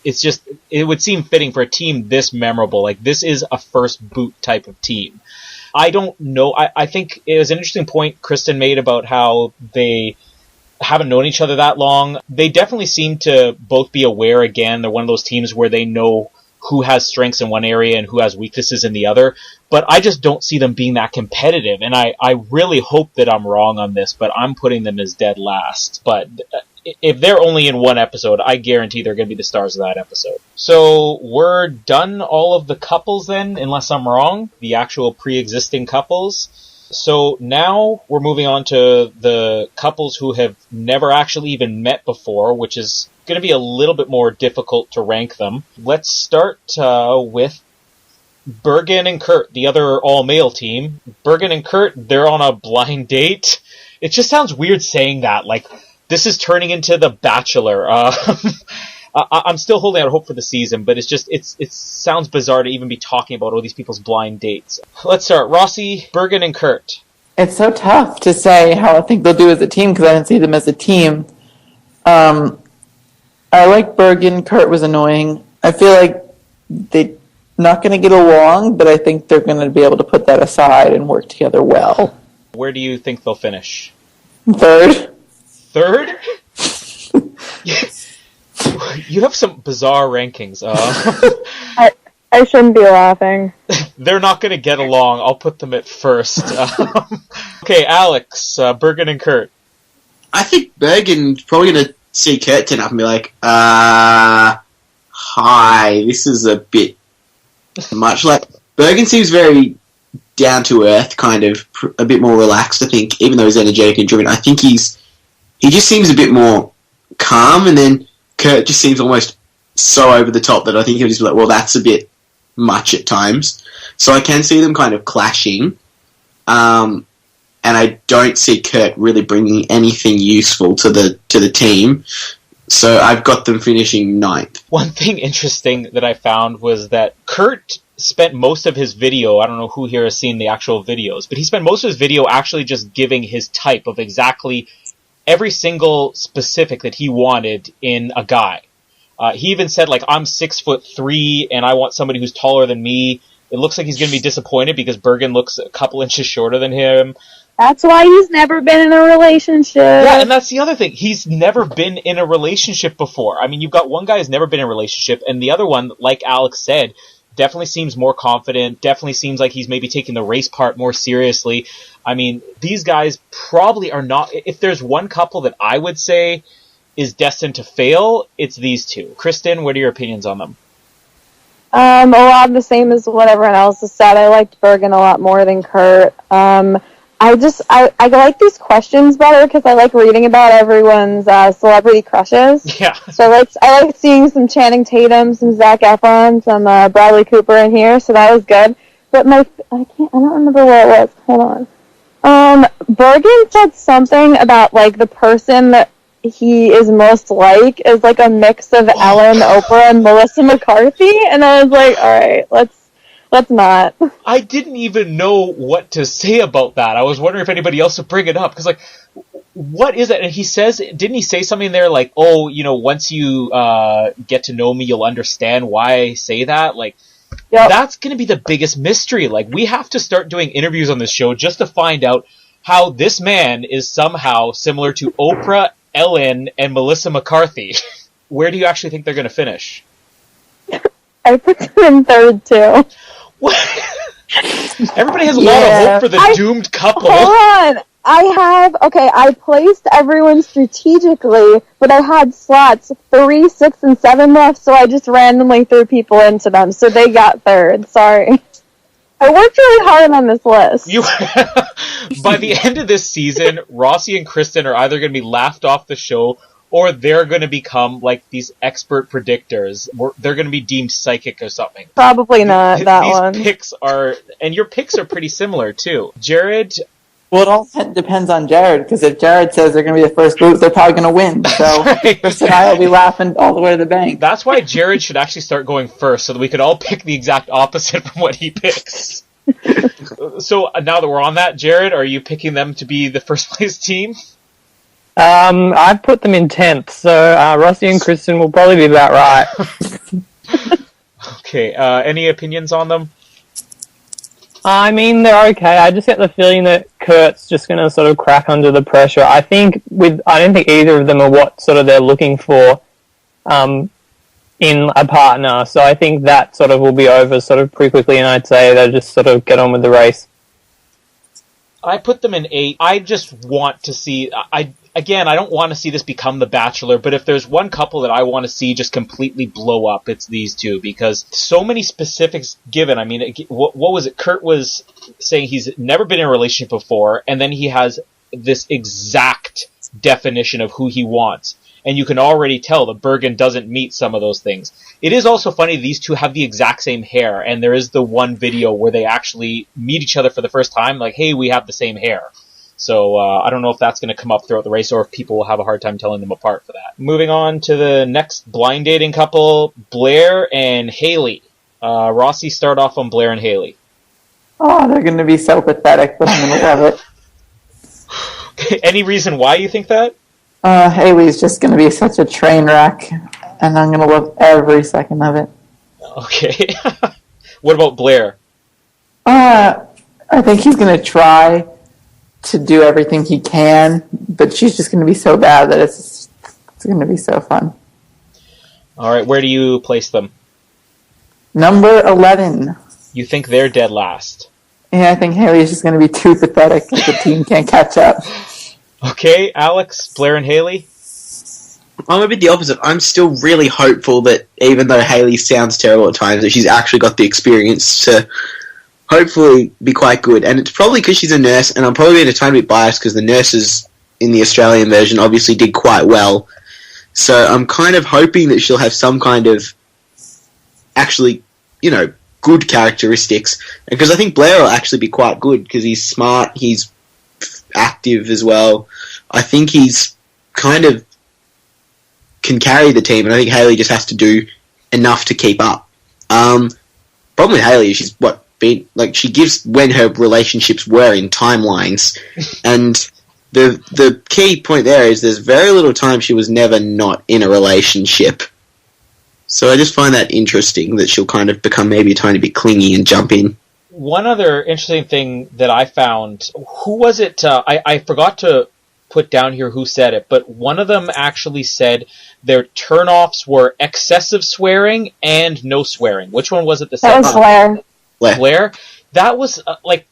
it would seem fitting for a team this memorable. Like, this is a first boot type of team. I don't know. I think it was an interesting point Kristen made about how they haven't known each other that long. They definitely seem to both be aware again. They're one of those teams where they know who has strengths in one area and who has weaknesses in the other. But I just don't see them being that competitive. And I really hope that I'm wrong on this, but I'm putting them as dead last. But if they're only in one episode, I guarantee they're going to be the stars of that episode. So we're done all of the couples then, unless I'm wrong, the actual pre-existing couples. So now we're moving on to the couples who have never actually even met before, which is going to be a little bit more difficult to rank them. Let's start with Bergen and Kurt, the other all-male team. Bergen and Kurt, they're on a blind date. It just sounds weird saying that, like, this is turning into The Bachelor. I'm still holding out hope for the season, but it sounds bizarre to even be talking about all these people's blind dates. Let's start. Rossi, Bergen, and Kurt. It's so tough to say how I think they'll do as a team because I didn't see them as a team. I like Bergen. Kurt was annoying. I feel like they're not going to get along, but I think they're going to be able to put that aside and work together well. Where do you think they'll finish? Third? Yes. You have some bizarre rankings. I shouldn't be laughing. They're not going to get along. I'll put them at first. Okay, Alex, Bergen and Kurt. I think Bergen's probably going to see Kurt turn up and be like, hi, this is a bit much. Like, Bergen seems very down to earth, kind of a bit more relaxed, I think, even though he's energetic and driven. I think he just seems a bit more calm, and then Kurt just seems almost so over the top that I think he'll just be like, well, that's a bit much at times. So I can see them kind of clashing, and I don't see Kurt really bringing anything useful to the team. So I've got them finishing 9th. One thing interesting that I found was that Kurt spent most of his video, I don't know who here has seen the actual videos, but he spent most of his video actually just giving his type of exactly every single specific that he wanted in a guy. He even said, like, I'm 6'3" and I want somebody who's taller than me. It looks like he's going to be disappointed because Bergen looks a couple inches shorter than him. That's why he's never been in a relationship. Yeah, and that's the other thing. He's never been in a relationship before. I mean, you've got one guy who's never been in a relationship, and the other one, like Alex said, definitely seems more confident, definitely seems like he's maybe taking the race part more seriously. I mean, these guys probably are not... If there's one couple that I would say is destined to fail, it's these two. Kristen, what are your opinions on them? A lot of the same as what everyone else has said. I liked Bergen a lot more than Kurt. I like these questions better because I like reading about everyone's celebrity crushes. Yeah. So I like seeing some Channing Tatum, some Zac Efron, some Bradley Cooper in here. So that was good. But I don't remember what it was. Hold on. Bergen said something about like the person that he is most like is like a mix of Ellen, Oprah, and Melissa McCarthy, and I was like, all right, let's not. I didn't even know what to say about that. I was wondering if anybody else would bring it up, because, like, what is it? And he says, didn't he say something there like, oh, you know, once you get to know me, you'll understand why I say that? Like, yep. That's going to be the biggest mystery. Like, we have to start doing interviews on this show just to find out how this man is somehow similar to Oprah, Ellen, and Melissa McCarthy. Where do you actually think they're going to finish? I put them in 3rd, too. What? Everybody has a lot of hope for the doomed couple. Hold on. I placed everyone strategically, but I had slots 3, 6, and 7 left, so I just randomly threw people into them, so they got third. Sorry. I worked really hard on this list. By the end of this season, Rossi and Kristen are either going to be laughed off the show, or they're going to become like these expert predictors. They're going to be deemed psychic or something. Probably not that one. These picks are, and your picks are pretty similar too. Jared. Well, it all depends on Jared, because if Jared says they're going to be the first group, they're probably going to win. So right. Chris and I will be laughing all the way to the bank. That's why Jared should actually start going first, so that we could all pick the exact opposite from what he picks. So now that we're on that, Jared, are you picking them to be the first place team? I put them in 10th, so Rossi and Kristen will probably be about right. Okay, any opinions on them? I mean, they're okay. I just get the feeling that Kurt's just going to sort of crack under the pressure. I don't think either of them are what sort of they're looking for in a partner. So I think that sort of will be over sort of pretty quickly, and I'd say they'll just sort of get on with the race. I put them in 8. I just want to see... I don't want to see this become The Bachelor, but if there's one couple that I want to see just completely blow up, it's these two, because so many specifics given. I mean, what was it? Kurt was saying he's never been in a relationship before, and then he has this exact definition of who he wants. And you can already tell that Bergen doesn't meet some of those things. It is also funny these two have the exact same hair, and there is the one video where they actually meet each other for the first time, like, hey, we have the same hair. So I don't know if that's going to come up throughout the race, or if people will have a hard time telling them apart for that. Moving on to the next blind dating couple, Blair and Haley. Rossi, start off on Blair and Haley. Oh, they're going to be so pathetic, but I'm going to love it. Okay, any reason why you think that? Haley's just going to be such a train wreck, and I'm going to love every second of it. Okay. What about Blair? I think he's going to try to do everything he can, but she's just going to be so bad that it's going to be so fun. All right, where do you place them? Number 11. You think they're dead last? Yeah, I think Haley's just going to be too pathetic that the team can't catch up. Okay, Alex, Blair and Haley? I'm a bit the opposite. I'm still really hopeful that even though Haley sounds terrible at times, that she's actually got the experience to hopefully be quite good. And it's probably because she's a nurse, and I'm probably going to try to be biased because the nurses in the Australian version obviously did quite well. So I'm kind of hoping that she'll have some kind of actually, good characteristics. Because I think Blair will actually be quite good because he's smart, he's active as well. I think he's kind of can carry the team, and I think Haley just has to do enough to keep up. Problem with Haley is she's she gives when her relationships were in timelines, and the key point there is there's very little time she was never not in a relationship. So I just find that interesting that she'll kind of become maybe a tiny bit clingy and jump in. One other interesting thing that I found, who was it? I forgot to put down here who said it, but one of them actually said their turnoffs were excessive swearing and no swearing. Which one was it? That was Blair. Blair? That was,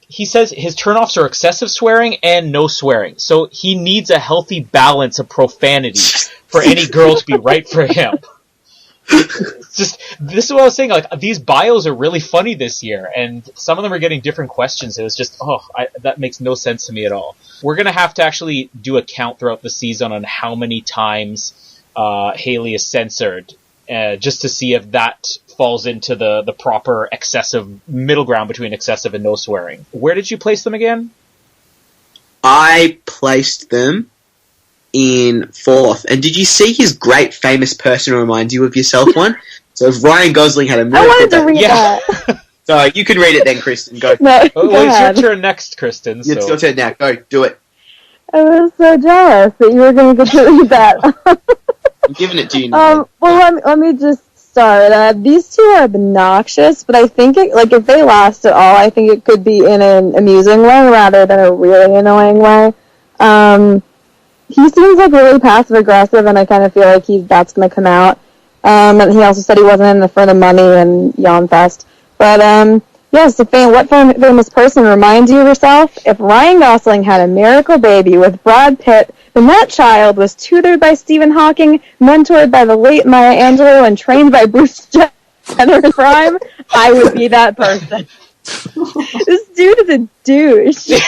he says his turnoffs are excessive swearing and no swearing. So he needs a healthy balance of profanity for any girl to be right for him. This is what I was saying, these bios are really funny this year, and some of them are getting different questions. It was just, that makes no sense to me at all. We're going to have to actually do a count throughout the season on how many times Haley is censored, just to see if that falls into the proper excessive middle ground between excessive and no swearing. Where did you place them again? I placed them in 4th. And did you see his great famous person who reminds you of yourself one? So if Ryan Gosling had a I wanted to read that. So you can read it then, Kristen. Go. No, it's your turn next, Kristen. It's your turn now. Go, do it. I was so jealous that you were going to get to read that. I'm giving it to you now. Well, let me just start. These two are obnoxious, but I think if they last at all, I think it could be in an amusing way rather than a really annoying way. He seems like really passive aggressive, and I kind of feel like that's going to come out. And he also said he wasn't in it for the money and yawn fest. But Yes, what famous person reminds you of yourself? If Ryan Gosling had a miracle baby with Brad Pitt, then that child was tutored by Stephen Hawking, mentored by the late Maya Angelou, and trained by Bruce Jenner in Prime, I would be that person. This dude is a douche.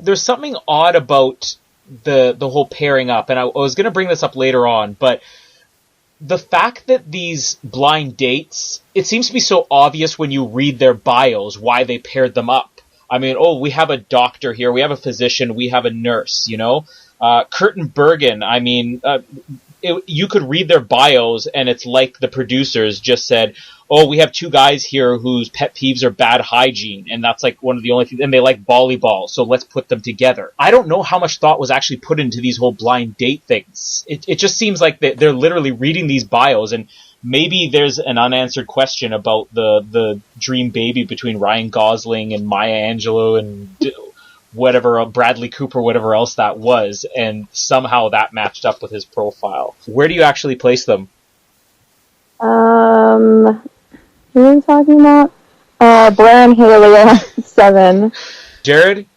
There's something odd about the whole pairing up, and I was going to bring this up later on, but the fact that these blind dates, it seems to be so obvious when you read their bios why they paired them up. I mean, we have a doctor here, we have a physician, we have a nurse, you know? Kurt and Bergen, I mean, you could read their bios and it's like the producers just said, we have two guys here whose pet peeves are bad hygiene, and that's like one of the only things, and they like volleyball, so let's put them together. I don't know how much thought was actually put into these whole blind date things. It just seems like they're literally reading these bios, and maybe there's an unanswered question about the dream baby between Ryan Gosling and Maya Angelou and whatever, Bradley Cooper, whatever else that was, and somehow that matched up with his profile. Where do you actually place them? Who are we talking about? Blair and Haley are 7. Jared?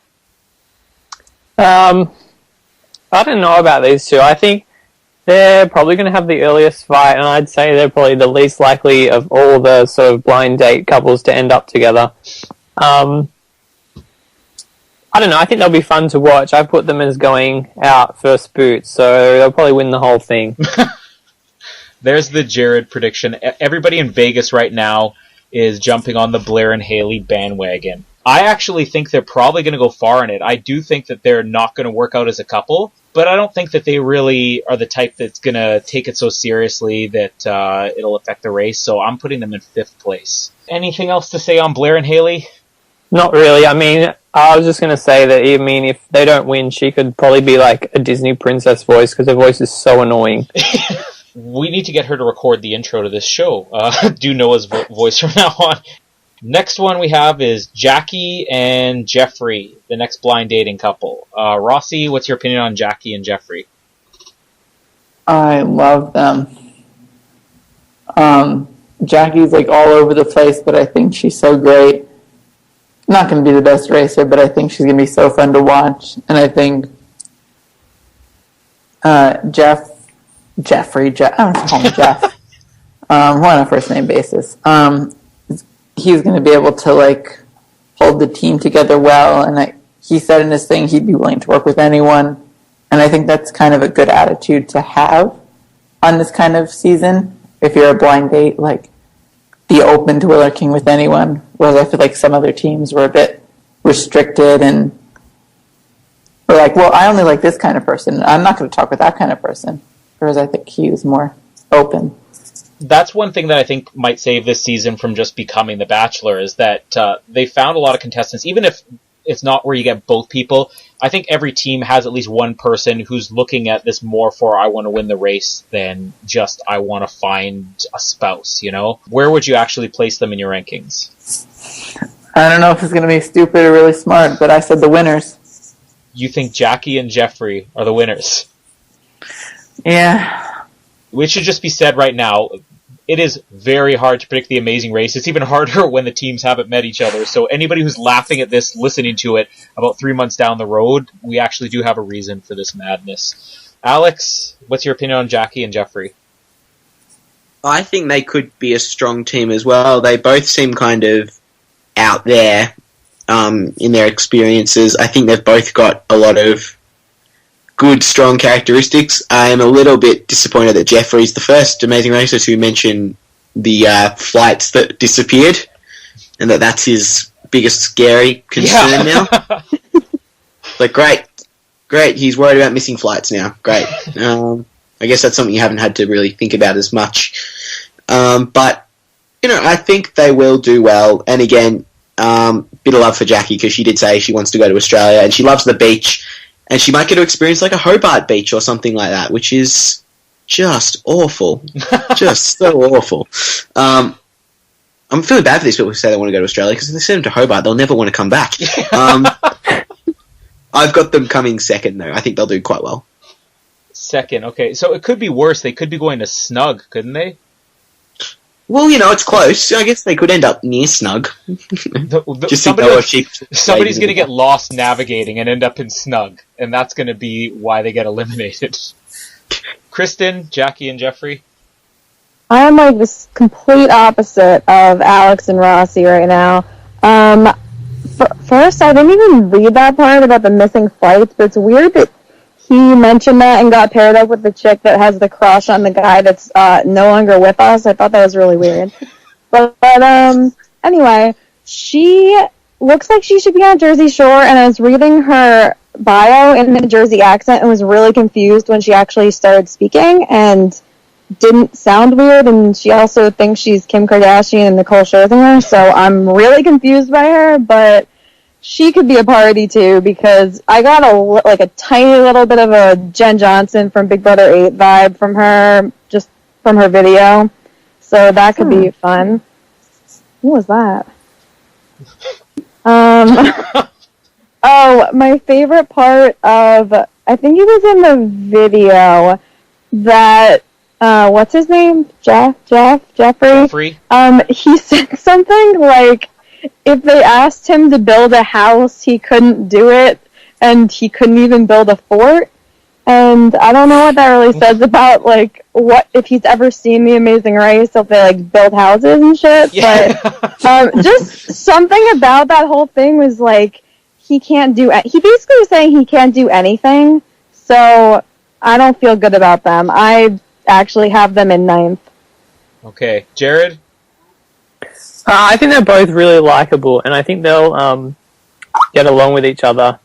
I don't know about these two. I think they're probably going to have the earliest fight, and I'd say they're probably the least likely of all the sort of blind date couples to end up together. I don't know. I think they'll be fun to watch. I put them as going out first boot, so they'll probably win the whole thing. There's the Jared prediction. Everybody in Vegas right now is jumping on the Blair and Haley bandwagon. I actually think they're probably going to go far in it. I do think that they're not going to work out as a couple, but I don't think that they really are the type that's going to take it so seriously that it'll affect the race, so I'm putting them in 5th place. Anything else to say on Blair and Haley? Not really. I mean, I was just going to say that, I mean, if they don't win, she could probably be like a Disney princess voice, because her voice is so annoying. We need to get her to record the intro to this show. Do Noah's voice from now on. Next one we have is Jackie and Jeffrey, the next blind dating couple. Rossi, what's your opinion on Jackie and Jeffrey? I love them. Jackie's like all over the place, but I think she's so great. Not going to be the best racer, but I think she's going to be so fun to watch. And I think Jeffrey, I'm going to call him Jeff. We're on a first name basis. He's going to be able to like hold the team together well, and he said in his thing he'd be willing to work with anyone, and I think that's kind of a good attitude to have on this kind of season. If you're a blind date, like, be open to working with anyone, whereas I feel like some other teams were a bit restricted and were like, well, I only like this kind of person, I'm not going to talk with that kind of person. Whereas I think he was more open. That's one thing that I think might save this season from just becoming The Bachelor, is that they found a lot of contestants, even if it's not where you get both people. I think every team has at least one person who's looking at this more for I want to win the race than just I want to find a spouse, you know? Where would you actually place them in your rankings? I don't know if it's going to be stupid or really smart, but I said the winners. You think Jackie and Jeffrey are the winners? Yeah. Which should just be said right now. It is very hard to predict the Amazing Race. It's even harder when the teams haven't met each other. So anybody who's laughing at this, listening to it about 3 months down the road, we actually do have a reason for this madness. Alex, what's your opinion on Jackie and Jeffrey? I think they could be a strong team as well. They both seem kind of out there in their experiences. I think they've both got a lot of good, strong characteristics. I am a little bit disappointed that Jeffrey's the first Amazing Racer to mention the flights that disappeared, and that's his biggest scary concern now. Like, great, he's worried about missing flights now. Great. I guess that's something you haven't had to really think about as much. But, you know, I think they will do well. And again, bit of love for Jackie, because she did say she wants to go to Australia, and she loves the beach. And she might get to experience like a Hobart Beach or something like that, which is just awful. Just so awful. I'm feeling bad for these people who say they want to go to Australia, because if they send them to Hobart, they'll never want to come back. I've got them coming second, though. I think they'll do quite well. Second, okay. So it could be worse. They could be going to Snug, couldn't they? Well, it's close. I guess they could end up near snug. Somebody's going to get lost navigating and end up in snug, and that's going to be why they get eliminated. Kristen, Jackie, and Jeffrey? I am like this complete opposite of Alex and Rossi right now. First, I didn't even read that part about the missing flights, but it's weird that he mentioned that and got paired up with the chick that has the crush on the guy that's no longer with us. I thought that was really weird. But anyway, she looks like she should be on Jersey Shore, and I was reading her bio in the Jersey accent and was really confused when she actually started speaking and didn't sound weird, and she also thinks she's Kim Kardashian and Nicole Scherzinger, so I'm really confused by her, but she could be a party too, because I got a tiny little bit of a Jen Johnson from Big Brother 8 vibe from her, just from her video. So that could be fun. What was that? Oh, my favorite part of, I think it was in the video that, what's his name? Jeffrey? He said something like, if they asked him to build a house, he couldn't do it, and he couldn't even build a fort. And I don't know what that really says about, what, if he's ever seen The Amazing Race, if they, build houses and shit. Yeah. But, just something about that whole thing was, he can't do, he basically was saying he can't do anything, so I don't feel good about them. I actually have them in 9th. Okay. Jared? I think they're both really likable, and I think they'll get along with each other.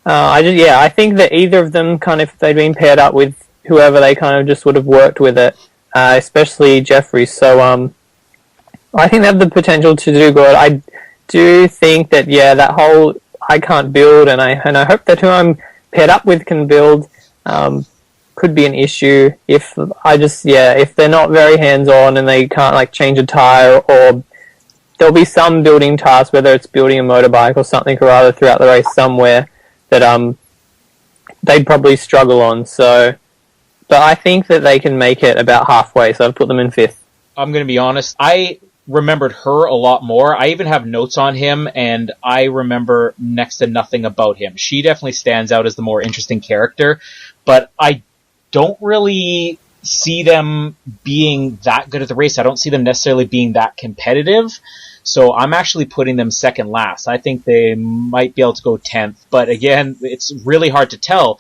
I think that either of them, if they'd been paired up with whoever, they just would have worked with it, especially Jeffrey. So I think they have the potential to do good. I do think that, that whole I can't build, and I hope that who I'm paired up with can build, could be an issue if they're not very hands-on and they can't change a tire, or there'll be some building task, whether it's building a motorbike or something or other throughout the race somewhere that they'd probably struggle on. So, but I think that they can make it about halfway, so I've put them in 5th. I'm going to be honest, I remembered her a lot more. I even have notes on him, and I remember next to nothing about him. She definitely stands out as the more interesting character, but I don't really see them being that good at the race. I don't see them necessarily being that competitive. So I'm actually putting them second last. I think they might be able to go 10th. But again, it's really hard to tell.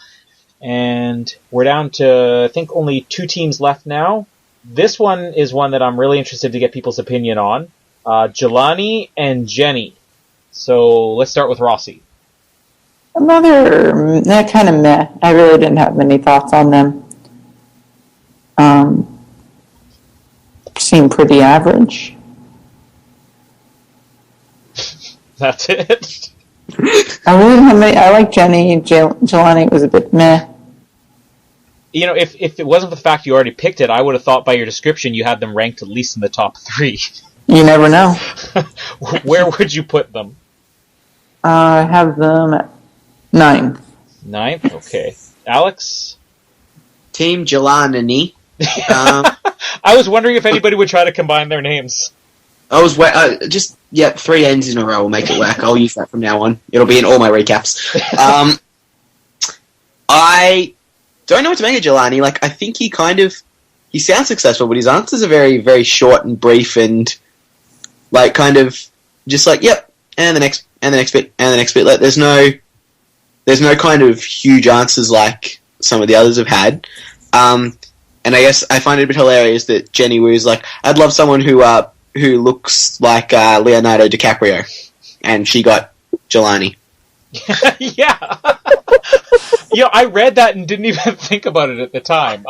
And we're down to, I think, only 2 teams left now. This one is one that I'm really interested to get people's opinion on. Jelani and Jenny. So let's start with Rossi. Another kind of meh. I really didn't have many thoughts on them. Seemed pretty average. That's it. I really didn't have many. I like Jenny. Jelani was a bit meh. If it wasn't the fact you already picked it, I would have thought by your description you had them ranked at least in the top 3. You never know. Where would you put them? I have them at 9th. 9th? Okay. Alex? Team Jelani. I was wondering if anybody would try to combine their names. I was 3 N's in a row will make it work. I'll use that from now on. It'll be in all my recaps. I don't know what to make of Jelani. I think he sounds successful, but his answers are very, very short and brief, and yep, and the next bit, and the next bit. There's no kind of huge answers like some of the others have had. And I guess I find it a bit hilarious that Jenny was I'd love someone who looks like Leonardo DiCaprio, and she got Jelani. Yeah. I read that and didn't even think about it at the time.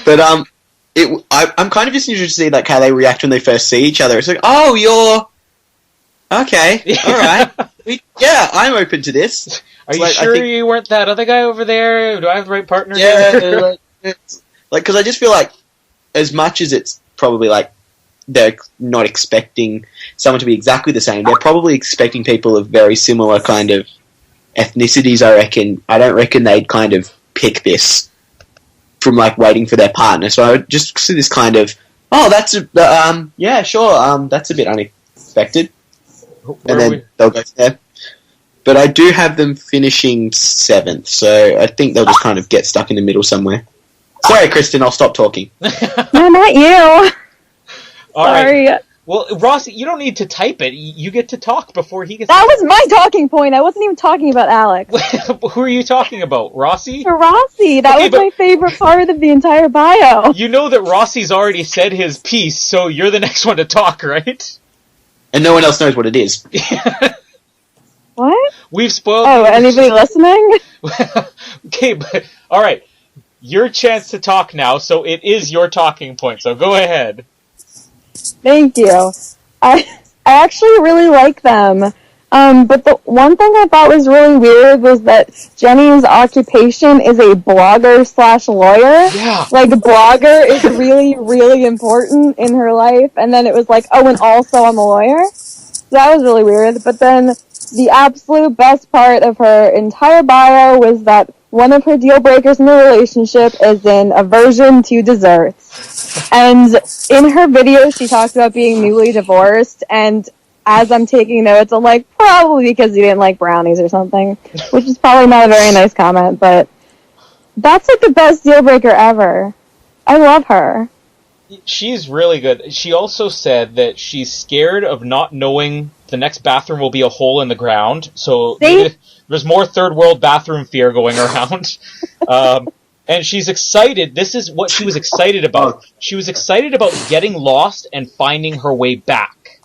But I'm kind of just interested to see how they react when they first see each other. It's oh, you're okay, all right, I'm open to this. Are you sure you weren't that other guy over there? Do I have the right partner? Yeah, because I just feel as much as it's probably they're not expecting someone to be exactly the same, they're probably expecting people of very similar kind of ethnicities, I reckon. I don't reckon they'd kind of pick this from waiting for their partner. So I would just see this kind of Oh, that's yeah, sure. That's a bit unexpected. Where And then they'll go there. But I do have them finishing 7th, so I think they'll just kind of get stuck in the middle somewhere. Sorry, Kristen, I'll stop talking. No, not you. All Sorry. right. Well, Ross, you don't need to type it. You get to talk before he gets. That was my talking point. I wasn't even talking about Alex. Who are you talking about, Rossi? Rossi. That was my favorite part of the entire bio. You know that Rossi's already said his piece, so you're the next one to talk, right? And no one else knows what it is. What? We've spoiled. Oh, anybody listening? Okay, but all right. Your chance to talk now, so it is your talking point. So go ahead. Thank you. I actually really like them. But the one thing I thought was really weird was that Jenny's occupation is a blogger/lawyer. Yeah. Like, blogger is really, really important in her life. And then it was like, oh, and also I'm a lawyer. So that was really weird. But then the absolute best part of her entire bio was that one of her deal breakers in the relationship is an aversion to desserts. And in her video, she talks about being newly divorced, and as I'm taking notes, I'm like, probably because you didn't like brownies or something, which is probably not a very nice comment, but that's like the best deal breaker ever. I love her. She's really good. She also said that she's scared of not knowing the next bathroom will be a hole in the ground, so there's more third world bathroom fear going around. And she's excited. This is what she was excited about. She was excited about getting lost and finding her way back.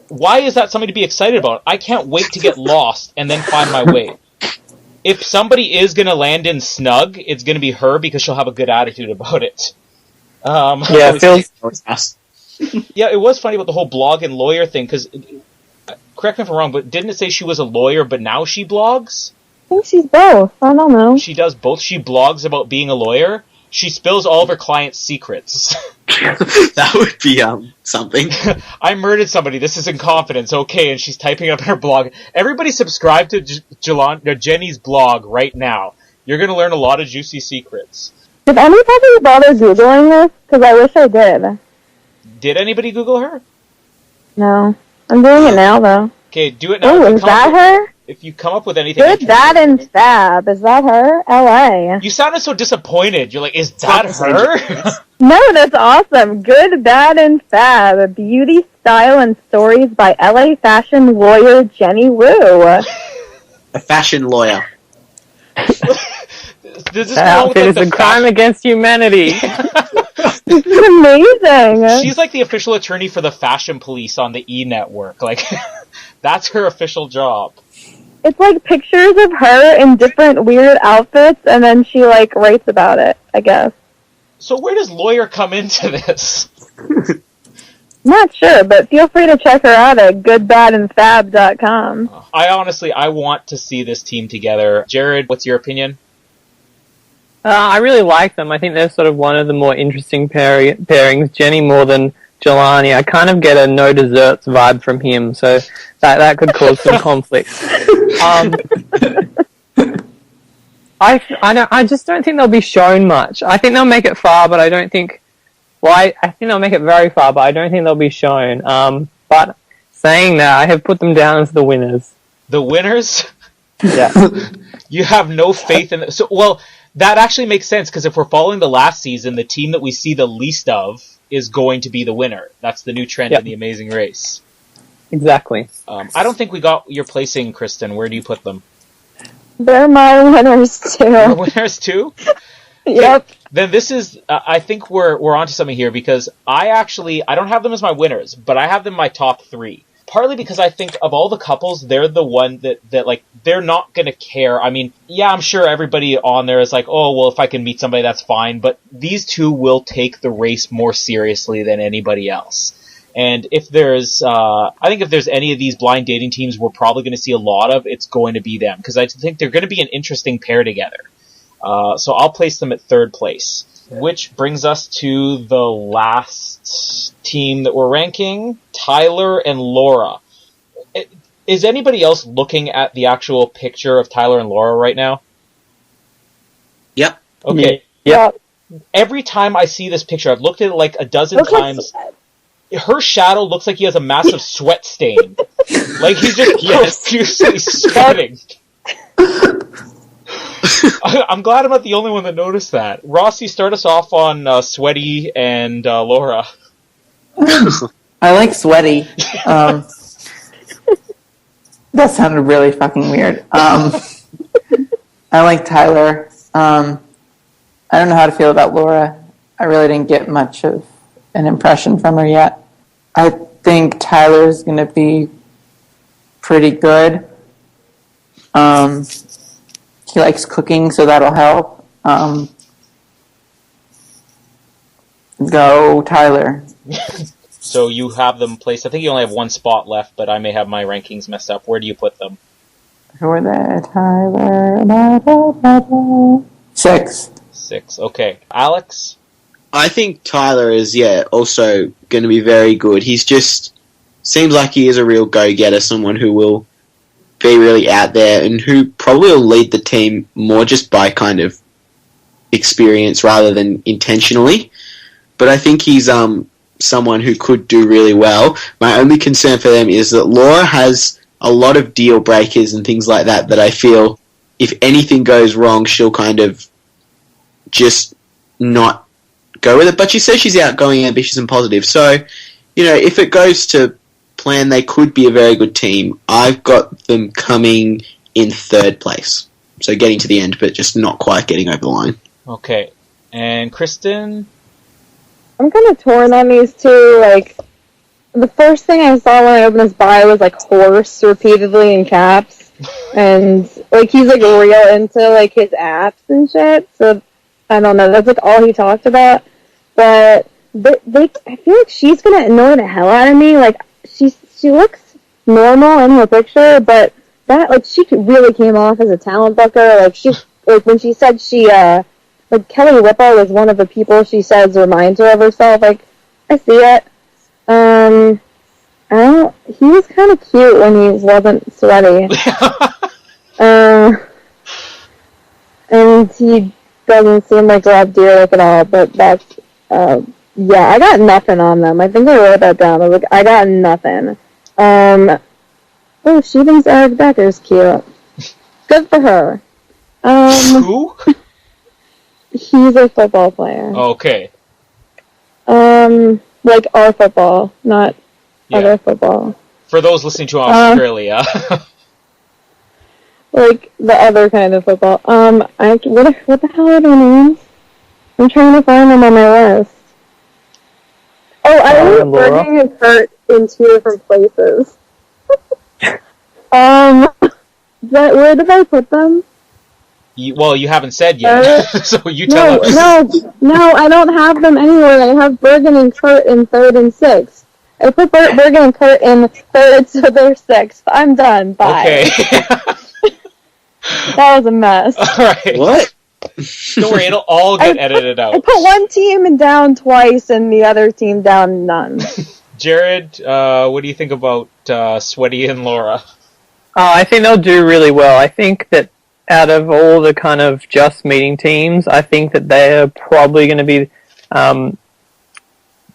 Why is that something to be excited about? I can't wait to get lost and then find my way. If somebody is going to land in snug, it's going to be her because she'll have a good attitude about it. Yeah, it feels... Yeah, it was funny about the whole blog and lawyer thing, because, correct me if I'm wrong, but didn't it say she was a lawyer, but now she blogs? I think she's both. I don't know. She does both. She blogs about being a lawyer. She spills all of her clients' secrets. That would be something. I murdered somebody. This is in confidence. Okay, and she's typing it up in her blog. Everybody subscribe to Jenny's blog right now. You're going to learn a lot of juicy secrets. Did anybody bother Googling this? Because I wish I did. Did anybody Google her? No. I'm doing it now, though. Okay, do it now. Oh, is that her? If you come up with anything... Good, Bad, and Fab. Is that her? L.A. You sounded so disappointed. You're like, is that her? No, that's awesome. Good, Bad, and Fab. Beauty, Style, and Stories by L.A. fashion lawyer Jenny Wu. A fashion lawyer. This outfit is a crime against humanity. It's amazing. She's like the official attorney for the fashion police on the E! Network. Like, that's her official job. It's like pictures of her in different weird outfits, and then she, like, writes about it, I guess. So where does lawyer come into this? Not sure, but feel free to check her out at goodbadandfab.com. I want to see this team together. Jared, what's your opinion? I really like them. I think they're sort of one of the more interesting pairings. Jenny more than Jelani. I kind of get a no desserts vibe from him, so that could cause some conflict. I just don't think they'll be shown much. I think they'll make it far, but I don't think... Well, I think they'll make it very far, but I don't think they'll be shown. But saying that, I have put them down as the winners. The winners? Yeah. You have no faith in... Well, that actually makes sense, because if we're following the last season, the team that we see the least of is going to be the winner. That's the new trend in The Amazing Race. Exactly. I don't think we got your placing, Kristen. Where do you put them? They're my winners, too. Your winners, too? Yep. Then this is, I think we're onto something here, because I don't have them as my winners, but I have them in my top 3. Partly because I think of all the couples, they're the one that like, they're not gonna care. I mean, yeah, I'm sure everybody on there is like, oh, well, if I can meet somebody, that's fine, but these two will take the race more seriously than anybody else. And if there's, I think if there's any of these blind dating teams we're probably gonna see a lot of, it's going to be them, because I think they're gonna be an interesting pair together. So I'll place them at 3rd place. Which brings us to the last team that we're ranking, Tyler and Laura. Is anybody else looking at the actual picture of Tyler and Laura right now? Yep. Okay. Yep. every time I see this picture, I've looked at it like a dozen Looks like times. Her shadow looks like he has a massive sweat stain. Like he's just profusely sweating. I'm glad I'm not the only one that noticed that. Rossi, start us off on Sweaty and Laura. I like Sweaty. That sounded really fucking weird. I like Tyler. I don't know how to feel about Laura. I really didn't get much of an impression from her yet. I think Tyler's going to be pretty good. He likes cooking, so that'll help. Go Tyler. So you have them placed. I think you only have one spot left, but I may have my rankings messed up. Where do you put them? Who are they? Tyler. 6. 6. Okay. Alex? I think Tyler is, also going to be very good. He's just seems like he is a real go-getter, someone who will be really out there and who probably will lead the team more just by kind of experience rather than intentionally. But I think he's someone who could do really well. My only concern for them is that Laura has a lot of deal breakers and things like that I feel if anything goes wrong, she'll kind of just not go with it. But she says she's outgoing, ambitious and positive. So, if it goes to plan, they could be a very good team. I've got them coming in 3rd place. So getting to the end, but just not quite getting over the line. Okay. And Kristen? I'm kind of torn on these two. Like, the first thing I saw when I opened his bio was, like, horse repeatedly in caps. And, like, he's, like, real into, like, his apps and shit. So, I don't know. That's, like, all he talked about. But I feel like she's going to annoy the hell out of me. Like, she looks normal in her picture, but that, like, she really came off as a talent booker. Like, when she said she, like, Kelly Ripa was one of the people she says reminds her of herself. Like, I see it. He was kind of cute when he wasn't sweaty. And he doesn't seem like Rob Dyrdek at all, but that's, yeah, I got nothing on them. I think I wrote that down. I was like, I got nothing. She thinks Eric Becker's cute. Good for her. Who? He's a football player. Okay. Like our football, not other football. For those listening to Australia. Like the other kind of football. What the hell are their names? I'm trying to find them on my list. Oh, I was working and hurt in 2 different places. Where did I put them? You haven't said yet, so you tell us. No, I don't have them anywhere. I have Bergen and Kurt in 3rd and 6th. I put Bergen and Kurt in 3rd, so they're 6th. I'm done. Bye. Okay. That was a mess. Alright. What? Don't worry, it'll all get edited out. I put one team down twice and the other team down none. Jared, what do you think about Sweaty and Laura? I think they'll do really well. I think that out of all the kind of just meeting teams, I think that they're probably going to be the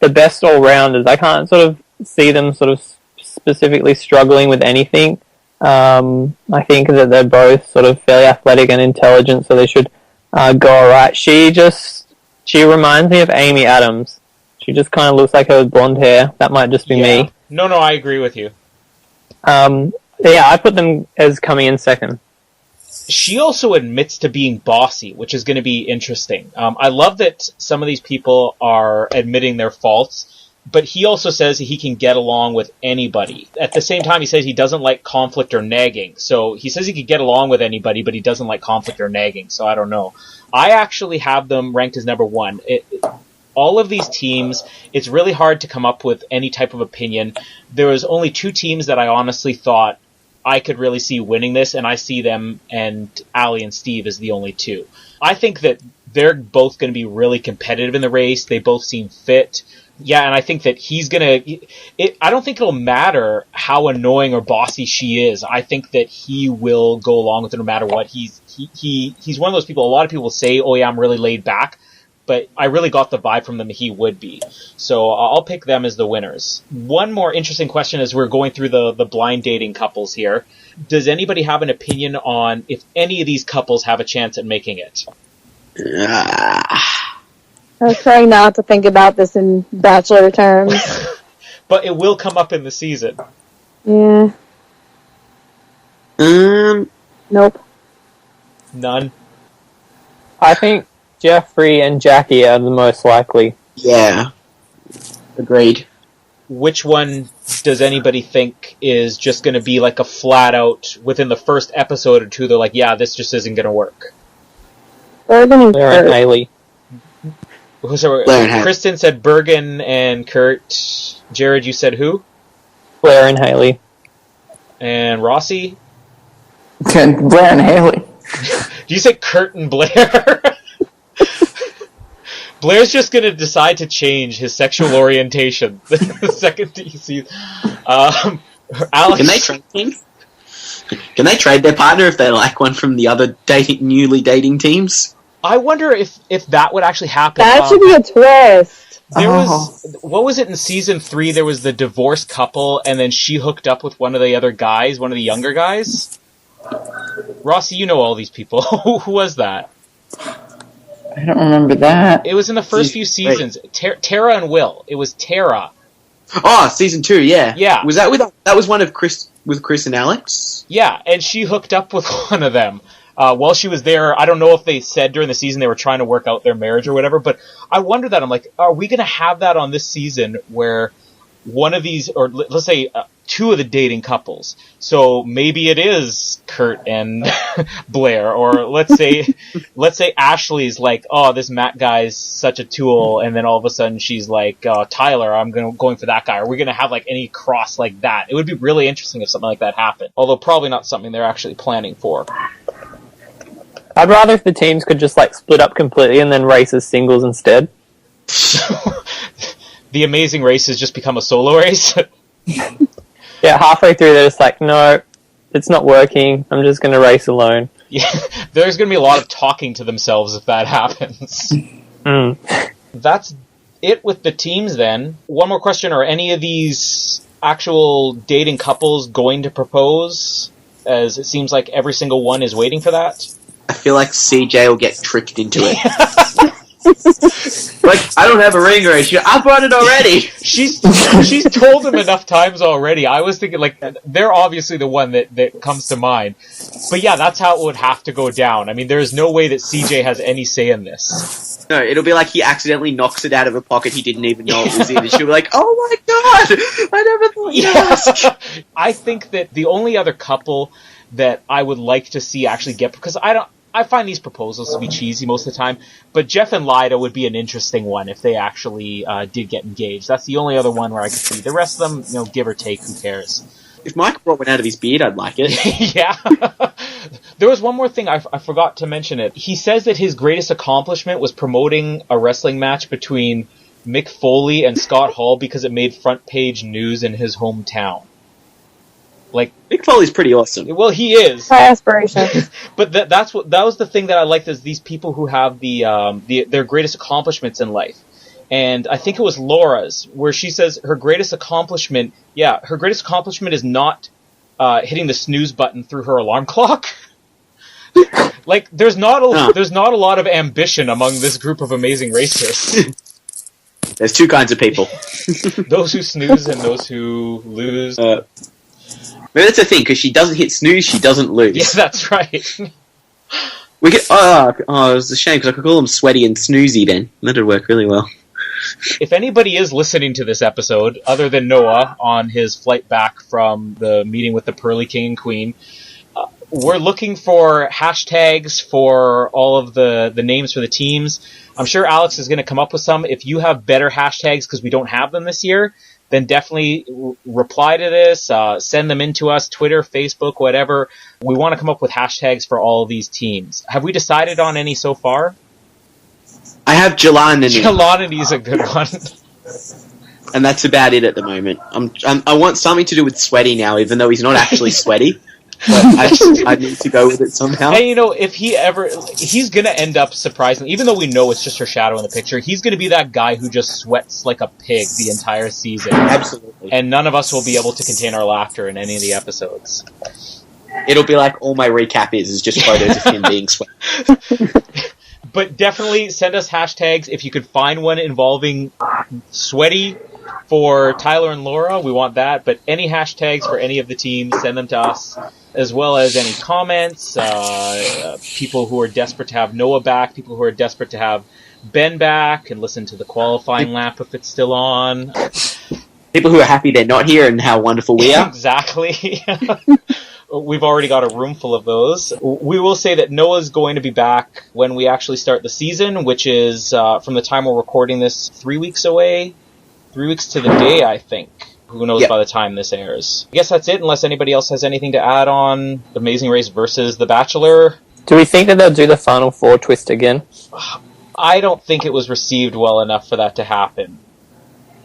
best all-rounders. I can't sort of see them sort of specifically struggling with anything. I think that they're both sort of fairly athletic and intelligent, so they should go alright. She reminds me of Amy Adams. She just kind of looks like her with blonde hair. That might just be me. No, I agree with you. I put them as coming in 2nd. She also admits to being bossy, which is going to be interesting. I love that some of these people are admitting their faults, but he also says he can get along with anybody. At the same time, he says he doesn't like conflict or nagging. So he says he could get along with anybody, but he doesn't like conflict or nagging. So I don't know. I actually have them ranked as number 1. All of these teams, it's really hard to come up with any type of opinion. There was only 2 teams that I honestly thought I could really see winning this, and I see them and Allie and Steve as the only 2. I think that they're both going to be really competitive in the race. They both seem fit. Yeah, and I think that he's going to... I don't think it'll matter how annoying or bossy she is. I think that he will go along with it no matter what. He's one of those people, a lot of people say, oh yeah, I'm really laid back. but I really got the vibe from them that he would be. So I'll pick them as the winners. One more interesting question as we're going through the blind dating couples here. Does anybody have an opinion on if any of these couples have a chance at making it? I was trying not to think about this in Bachelor terms. But it will come up in the season. Yeah. Nope. None. I think Jeffrey and Jackie are the most likely. Yeah. Agreed. Which one does anybody think is just going to be like a flat out, within the first episode or two, they're like, yeah, this just isn't going to work? Blair and Haley. So, Kristen said Bergen and Kurt. Jared, you said who? Blair and Haley. And Rossi? Blair and Haley. Do you say Kurt and Blair? Blair's just going to decide to change his sexual orientation the second he sees. Alex, Can they trade teams? Can they trade their partner if they like one from the other newly dating teams? I wonder if that would actually happen. That should be a twist. There was, what was it in season 3? There was the divorced couple, and then she hooked up with one of the other guys, one of the younger guys. Rossi, you know all these people. Who was that? I don't remember that. It was in the first few seasons. Tara and Will. It was Tara. Oh, season 2, yeah. Yeah. Was that that was one of Chris and Alex? Yeah, and she hooked up with one of them. While she was there, I don't know if they said during the season they were trying to work out their marriage or whatever, but I wonder that. I'm like, are we going to have that on this season where one of these, or let's say two of the dating couples, so maybe it is Kurt and Blair, or let's say Ashley's like, oh, this Matt guy's such a tool, and then all of a sudden she's like, Tyler, I'm going for that guy. Are we going to have like any cross like that? It would be really interesting if something like that happened, although probably not something they're actually planning for. I'd rather if the teams could just like split up completely and then race as singles instead. The Amazing Race has just become a solo race. Yeah, halfway through they're just like, no, it's not working. I'm just going to race alone. Yeah, there's going to be a lot of talking to themselves if that happens. That's it with the teams then. One more question, are any of these actual dating couples going to propose? As it seems like every single one is waiting for that. I feel like CJ will get tricked into it. Like, I don't have a ring ratio. I bought it already. She's told him enough times already. I was thinking, like, they're obviously the one that comes to mind. But yeah, that's how it would have to go down. I mean, there's no way that CJ has any say in this. No, it'll be like he accidentally knocks it out of a pocket he didn't even know it was in, and she'll be like, oh my god, I never thought you asked. I think that the only other couple that I would like to see actually get, because I find these proposals to be cheesy most of the time, but Jeff and Lyda would be an interesting one if they actually did get engaged. That's the only other one where I could see. The rest of them, give or take, who cares? If Mike brought one out of his beard, I'd like it. Yeah. There was one more thing I forgot to mention it. He says that his greatest accomplishment was promoting a wrestling match between Mick Foley and Scott Hall because it made front page news in his hometown. Like, Mick Foley's pretty awesome. Well, he is. High aspirations. But that was the thing that I liked, is these people who have their greatest accomplishments in life. And I think it was Laura's, where she says her greatest accomplishment is not hitting the snooze button through her alarm clock. Like, there's not a lot of ambition among this group of amazing racers. There's two kinds of people. Those who snooze and those who lose. Maybe that's the thing, because she doesn't hit snooze, she doesn't lose. Yeah, that's right. We could, it was a shame, because I could call them Sweaty and Snoozy then. That'd work really well. If anybody is listening to this episode, other than Noah, on his flight back from the meeting with the Pearly King and Queen, we're looking for hashtags for all of the names for the teams. I'm sure Alex is going to come up with some. If you have better hashtags, because we don't have them this year, then definitely reply to this, send them in to us, Twitter, Facebook, whatever. We want to come up with hashtags for all of these teams. Have we decided on any so far? I have Jelani. Jelani's a good one. And that's about it at the moment. I want something to do with Sweaty now, even though he's not actually sweaty. but I need to go with it somehow. And if he's gonna end up surprisingly, even though we know it's just her shadow in the picture, he's gonna be that guy who just sweats like a pig the entire season. Absolutely. And none of us will be able to contain our laughter in any of the episodes. It'll be like all my recap is just photos of him being sweaty. But definitely send us hashtags if you could find one involving sweaty for Tyler and Laura. We want that. But any hashtags for any of the teams, send them to us, as well as any comments. People who are desperate to have Noah back, people who are desperate to have Ben back, and listen to the qualifying lap if it's still on. People who are happy they're not here and how wonderful we are. Exactly. We've already got a room full of those. We will say that Noah's going to be back when we actually start the season, which is, from the time we're recording this, 3 weeks away. 3 weeks to the day, I think. Who knows by the time this airs. I guess that's it, unless anybody else has anything to add on Amazing Race versus The Bachelor. Do we think that they'll do the Final Four twist again? I don't think it was received well enough for that to happen.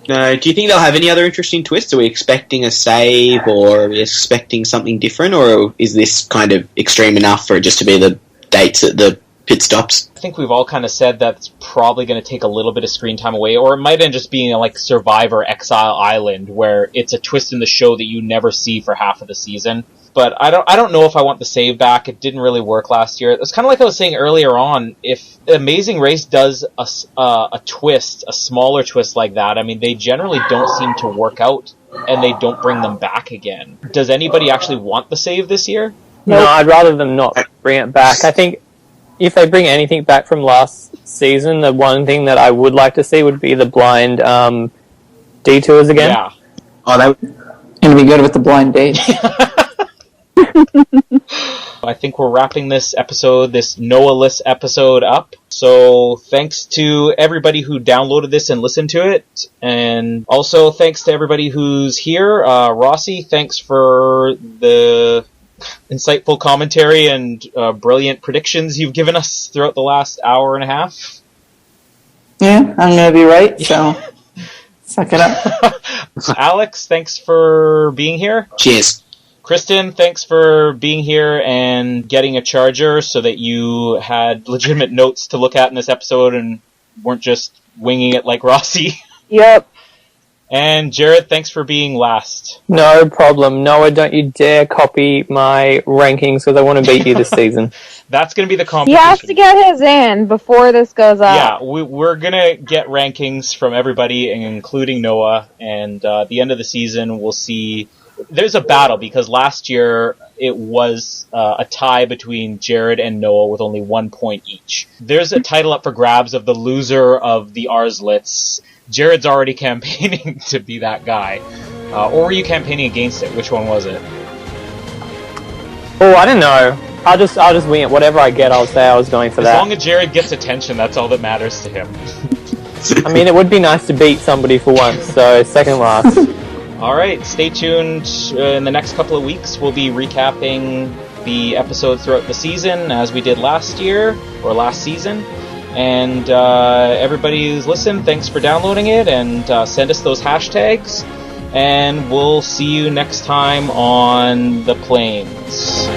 No, do you think they'll have any other interesting twists? Are we expecting a save, or are we expecting something different, or is this kind of extreme enough for it just to be the dates at the pit stops? I think we've all kind of said that's probably going to take a little bit of screen time away, or it might end just being like Survivor Exile Island, where it's a twist in the show that you never see for half of the season. But I don't know if I want the save back. It didn't really work last year. It's kind of like I was saying earlier on. If Amazing Race does a twist, a smaller twist like that, I mean, they generally don't seem to work out, and they don't bring them back again. Does anybody actually want the save this year? No, I'd rather them not bring it back. I think if they bring anything back from last season, the one thing that I would like to see would be the blind detours again. Yeah. Oh, that It's going to be good with the blind dates. I think we're wrapping this Noah-less episode up. So thanks to everybody who downloaded this and listened to it. And also thanks to everybody who's here. Rossi, thanks for the insightful commentary and brilliant predictions you've given us throughout the last hour and a half. Yeah, I'm going to be right, so suck it up. Alex, thanks for being here. cheers. Kristen, thanks for being here and getting a charger so that you had legitimate notes to look at in this episode and weren't just winging it like Rossi. Yep. And Jared, thanks for being last. No problem. Noah, don't you dare copy my rankings because I want to beat you this season. That's going to be the He competition. has to get his in before this goes Yeah, up. we're going to get rankings from everybody, including Noah, and at the end of the season we'll see. There's a battle because last year it was a tie between Jared and Noah with only 1 point each. There's a title up for grabs of the loser of the ARzlets. Jared's already campaigning to be that guy. Or were you campaigning against it? Which one was it? Oh, I don't know. I'll just wing it. Whatever I get, I'll say I was going for As that. long as Jared gets attention, that's all that matters to him. I mean, it would be nice to beat somebody for once, so second last. Alright, stay tuned. In the next couple of weeks, we'll be recapping the episodes throughout the season, as we did last year, or last season. And everybody who's listened, thanks for downloading it, and send us those hashtags. And we'll see you next time on The Plains.